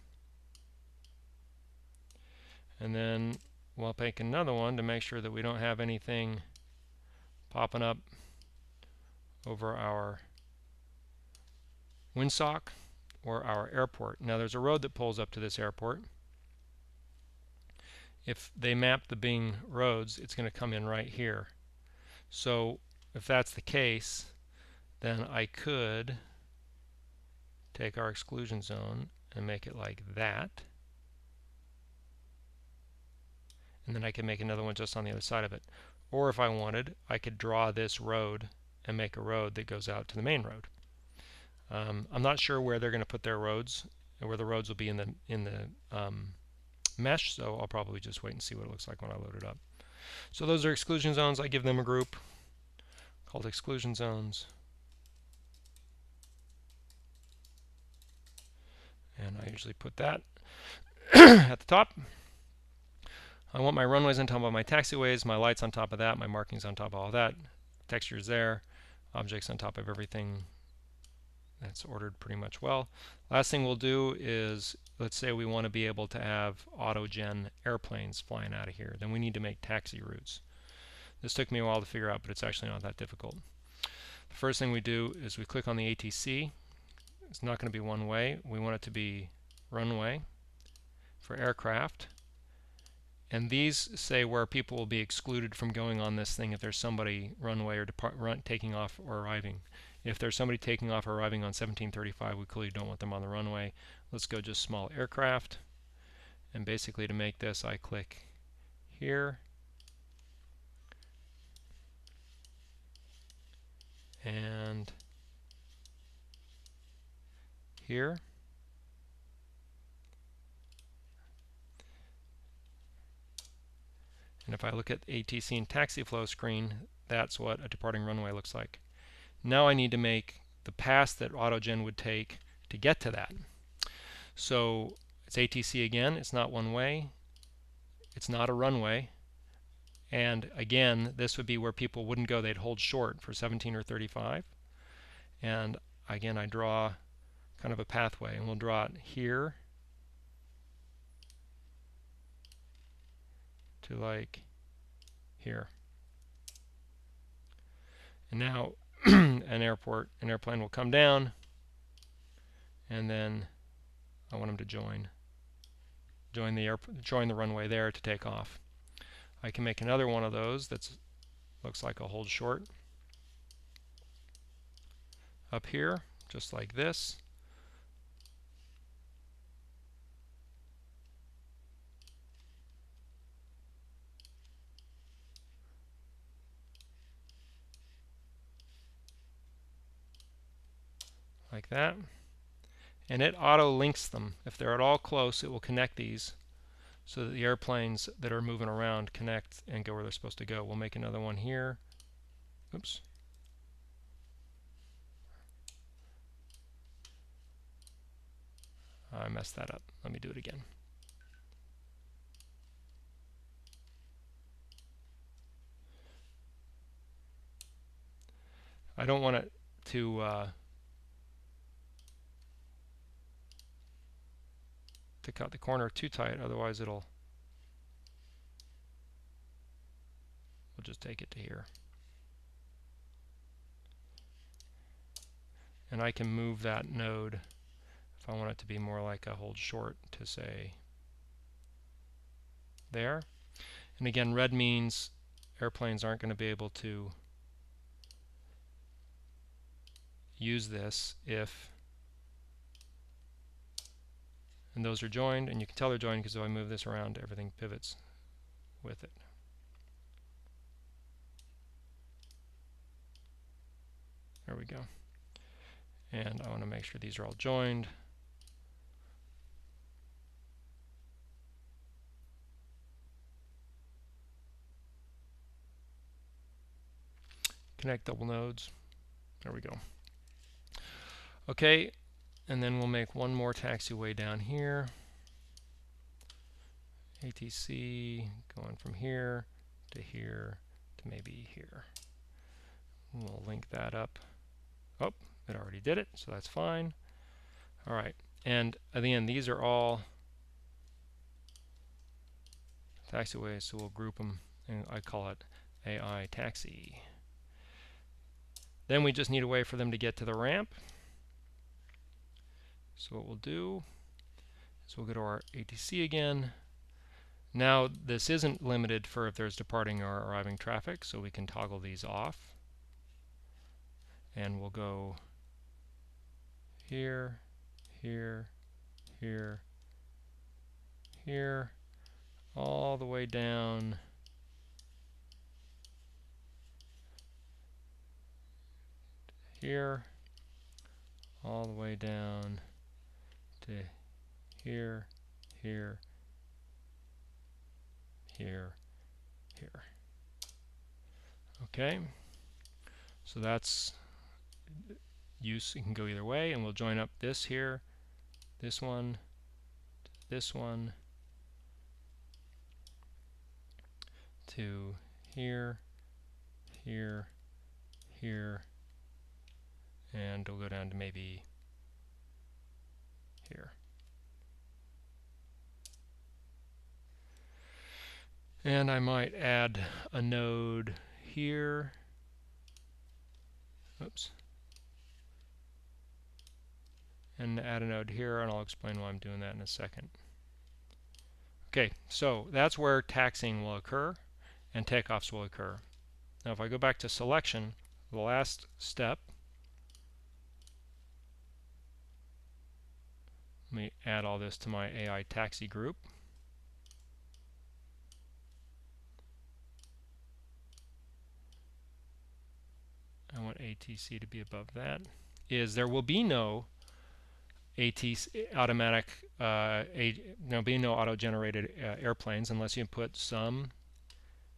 And then we'll make another one to make sure that we don't have anything popping up over our Windsock or our airport. Now there's a road that pulls up to this airport. If they map the Bing roads, it's going to come in right here. So if that's the case, then I could take our exclusion zone and make it like that. And then I can make another one just on the other side of it. Or if I wanted, I could draw this road and make a road that goes out to the main road. I'm not sure where they're going to put their roads, or where the roads will be in the mesh, so I'll probably just wait and see what it looks like when I load it up. So those are exclusion zones. I give them a group called exclusion zones. And I usually put that at the top. I want my runways on top of my taxiways, my lights on top of that, my markings on top of all that, textures there, objects on top of everything. That's ordered pretty much well. Last thing we'll do is, let's say we want to be able to have autogen airplanes flying out of here. Then we need to make taxi routes. This took me a while to figure out, but it's actually not that difficult. The first thing we do is we click on the ATC. It's not going to be one way. We want it to be runway for aircraft. And these say where people will be excluded from going on this thing if there's somebody runway or taking off or arriving. If there's somebody taking off or arriving on 1735, we clearly don't want them on the runway. Let's go just small aircraft. And basically to make this, I click here. And here. And if I look at ATC and taxi flow screen, that's what a departing runway looks like. Now I need to make the pass that autogen would take to get to that. So it's ATC again. It's not one way. It's not a runway. And again, this would be where people wouldn't go. They'd hold short for 17 or 35. And again, I draw kind of a pathway. And we'll draw it here to like here. And now an airplane will come down, and then I want them to join the runway there to take off. I can make another one of those that looks like a hold short up here, just like this. Like that. And it auto links them. If they're at all close, it will connect these so that the airplanes that are moving around connect and go where they're supposed to go. We'll make another one here. Oops. I messed that up. Let me do it again. I don't want it to cut the corner too tight, otherwise we'll just take it to here. And I can move that node if I want it to be more like a hold short to say there. And again, red means airplanes aren't going to be able to use this if, and those are joined, and you can tell they're joined because if I move this around, everything pivots with it. There we go. And I want to make sure these are all joined. Connect double nodes. There we go. Okay, and then we'll make one more taxiway down here. ATC going from here to maybe here. We'll link that up. Oh, it already did it, so that's fine. All right, and at the end, these are all taxiways, so we'll group them, and I call it AI taxi. Then we just need a way for them to get to the ramp. So what we'll do is we'll go to our ATC again. Now this isn't limited for if there's departing or arriving traffic, so we can toggle these off. And we'll go here, here, here, here, all the way down here, all the way down to here, here, here, here. Okay, so that's use. It can go either way, and we'll join up this here, this one, this one, to here, here, here, and we'll go down to maybe here. And I might add a node here. Oops. And add a node here, and I'll explain why I'm doing that in a second. Okay, so that's where taxiing will occur and takeoffs will occur. Now if I go back to selection, the last step, let me add all this to my AI taxi group. I want ATC to be above that. There will be no ATC automatic, there'll be no auto-generated airplanes unless you put some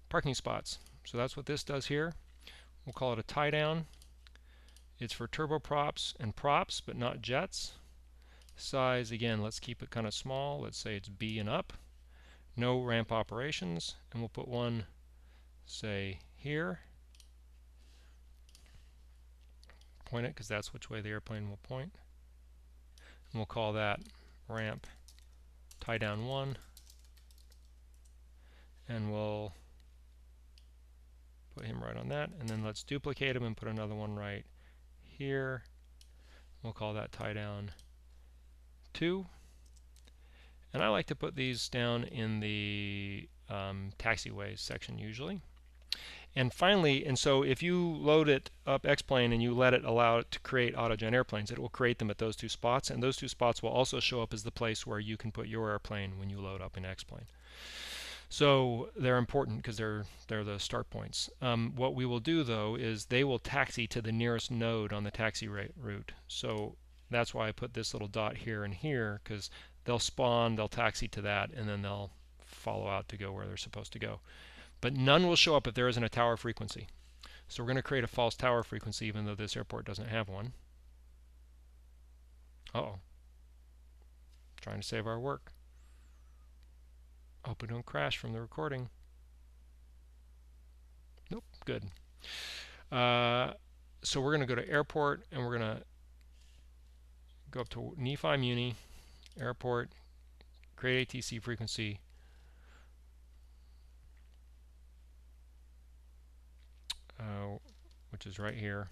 parking spots. So that's what this does here. We'll call it a tie down. It's for turboprops and props, but not jets. Size, again, let's keep it kind of small. Let's say it's B and up. No ramp operations, and we'll put one, say, here. Point it because that's which way the airplane will point. And we'll call that ramp tie down 1. And we'll put him right on that. And then let's duplicate him and put another one right here. We'll call that tie down 2. And I like to put these down in the taxiways section usually. And finally, and so if you load it up X-Plane and you let it allow it to create autogen airplanes, it will create them at those two spots, and those two spots will also show up as the place where you can put your airplane when you load up in X-Plane. So they're important because they're the start points. What we will do though is they will taxi to the nearest node on the taxi route. So that's why I put this little dot here and here, because they'll spawn, they'll taxi to that, and then they'll follow out to go where they're supposed to go. But none will show up if there isn't a tower frequency. So we're going to create a false tower frequency even though this airport doesn't have one. Uh-oh. Trying to save our work. Hope we don't crash from the recording. Nope, good. So we're going to go to airport, and we're going to go up to Nephi Muni, airport, create ATC frequency. Which is right here.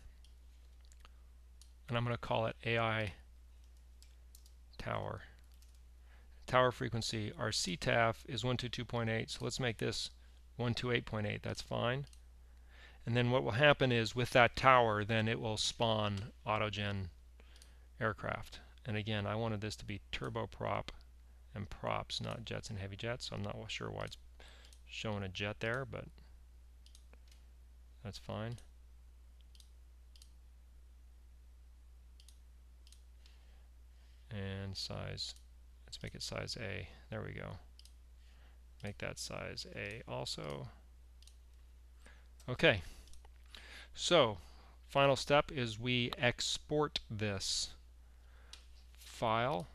And I'm going to call it AI tower. Tower frequency, our CTAF is 122.8, so let's make this 128.8. That's fine. And then what will happen is with that tower, then it will spawn autogen aircraft. And again, I wanted this to be turboprop and props, not jets and heavy jets. So I'm not sure why it's showing a jet there, but that's fine. And size, let's make it size A. There we go. Make that size A also. Okay. So, final step is we export this file.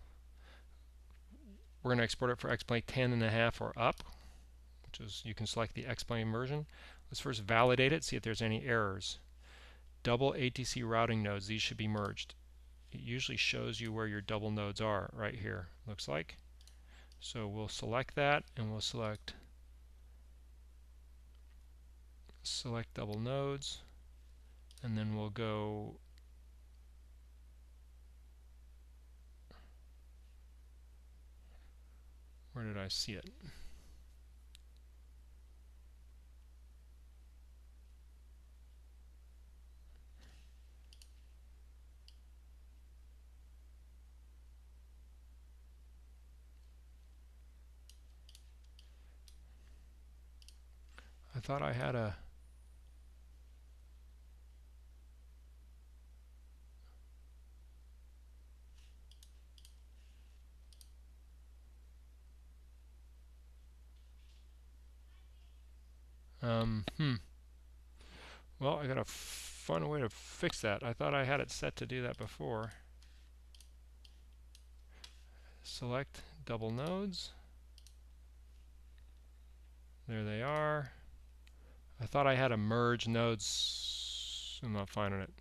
We're going to export it for X-Plane 10.5 or up, which is, you can select the X-Plane version. Let's first validate it, see if there's any errors. Double ATC routing nodes, these should be merged. It usually shows you where your double nodes are right here, looks like. So we'll select that, and we'll select double nodes, and then we'll go where did I see it? I thought I had a well, I got a fun way to fix that. I thought I had it set to do that before. Select double nodes. There they are. I thought I had a merge nodes. I'm not finding it.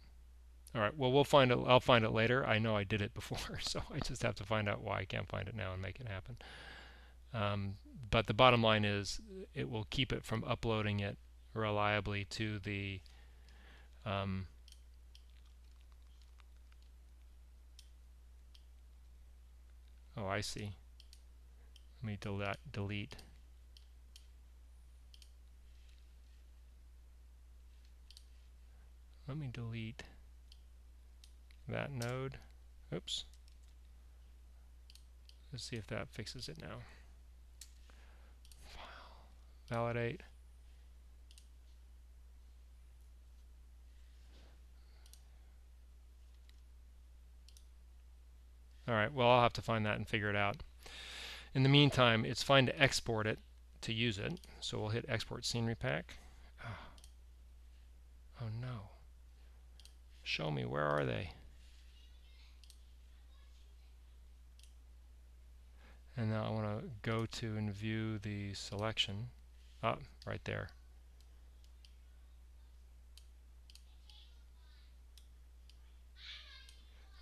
All right, well, we'll find it. I'll find it later. I know I did it before, so I just have to find out why I can't find it now and make it happen. But the bottom line is it will keep it from uploading it reliably to the oh, I see. Let me delete. Let me delete that node. Oops. Let's see if that fixes it now. File. Validate. Alright, well, I'll have to find that and figure it out. In the meantime, it's fine to export it to use it. So we'll hit Export Scenery Pack. Oh no. Show me, where are they? And now I want to go to and view the selection. Ah, right there.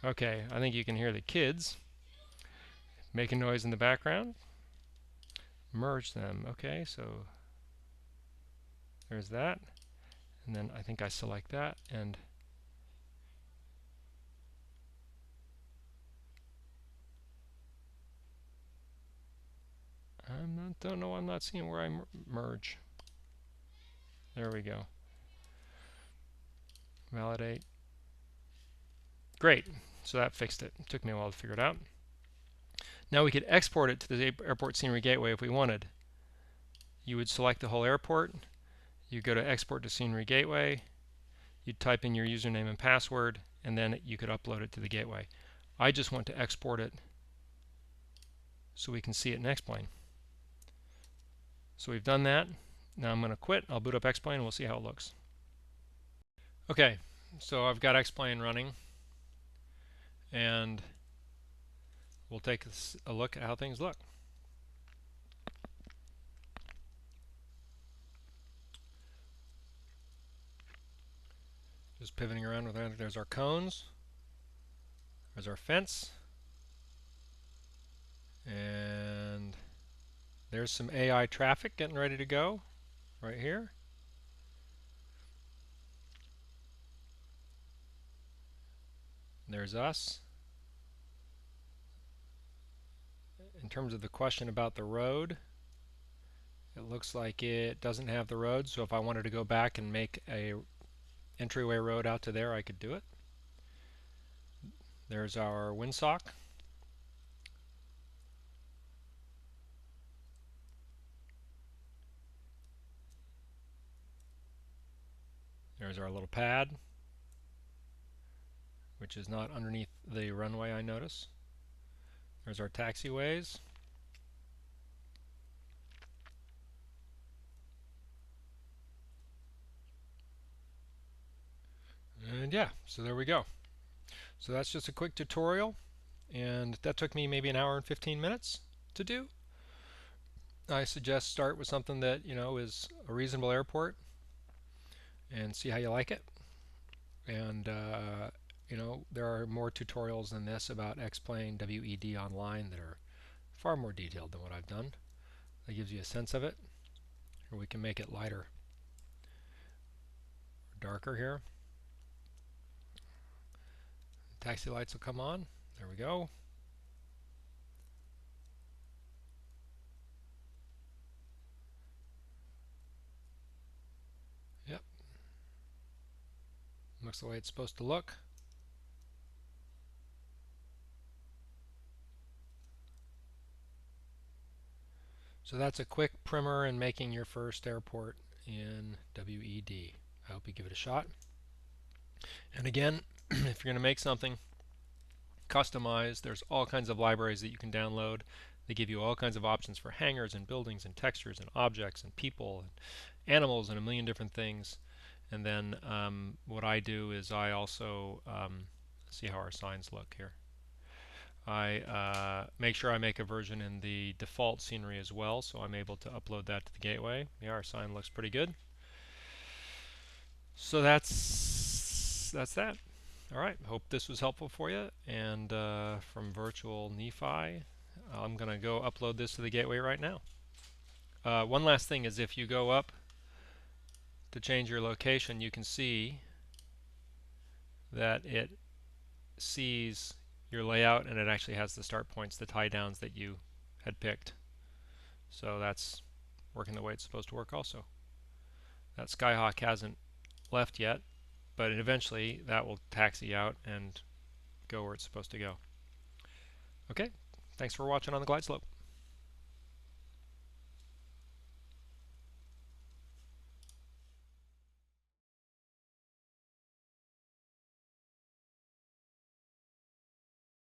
Okay, I think you can hear the kids making noise in the background. Merge them. Okay, so there's that. And then I think I select that, and don't know, I'm not seeing where I merge. There we go. Validate. Great. So that fixed it. It took me a while to figure it out. Now we could export it to the airport scenery gateway if we wanted. You would select the whole airport. You go to export to scenery gateway. You'd type in your username and password, and then you could upload it to the gateway. I just want to export it so we can see it in X-Plane. So we've done that. Now I'm going to quit. I'll boot up X-Plane and we'll see how it looks. Okay, so I've got X-Plane running, and we'll take a look at how things look. Just pivoting around with that. There's our cones. There's our fence. And there's some AI traffic getting ready to go right here. There's us. In terms of the question about the road, it looks like it doesn't have the road, so if I wanted to go back and make a entryway road out to there, I could do it. There's our Windsock. There's our little pad, which is not underneath the runway, I notice. There's our taxiways. And yeah, so there we go. So that's just a quick tutorial, and that took me maybe an hour and 15 minutes to do. I suggest start with something that is a reasonable airport and see how you like it. And there are more tutorials than this about X-Plane WED online that are far more detailed than what I've done. That gives you a sense of it. Or we can make it lighter or darker here. Taxi lights will come on. There we go. Yep. Looks the way it's supposed to look. So that's a quick primer in making your first airport in WED. I hope you give it a shot. And again, if you're going to make something customized, there's all kinds of libraries that you can download. They give you all kinds of options for hangars and buildings and textures and objects and people and animals and a million different things. And then what I do is I also see how our signs look here. I make sure I make a version in the default scenery as well, so I'm able to upload that to the gateway. Yeah, our sign looks pretty good. So that's that. All right, hope this was helpful for you. And from virtual Nephi, I'm going to go upload this to the gateway right now. One last thing is, if you go up to change your location, you can see that it sees your layout, and it actually has the start points, the tie downs that you had picked. So that's working the way it's supposed to work also. That Skyhawk hasn't left yet, but eventually that will taxi out and go where it's supposed to go. Okay, thanks for watching on the glide slope.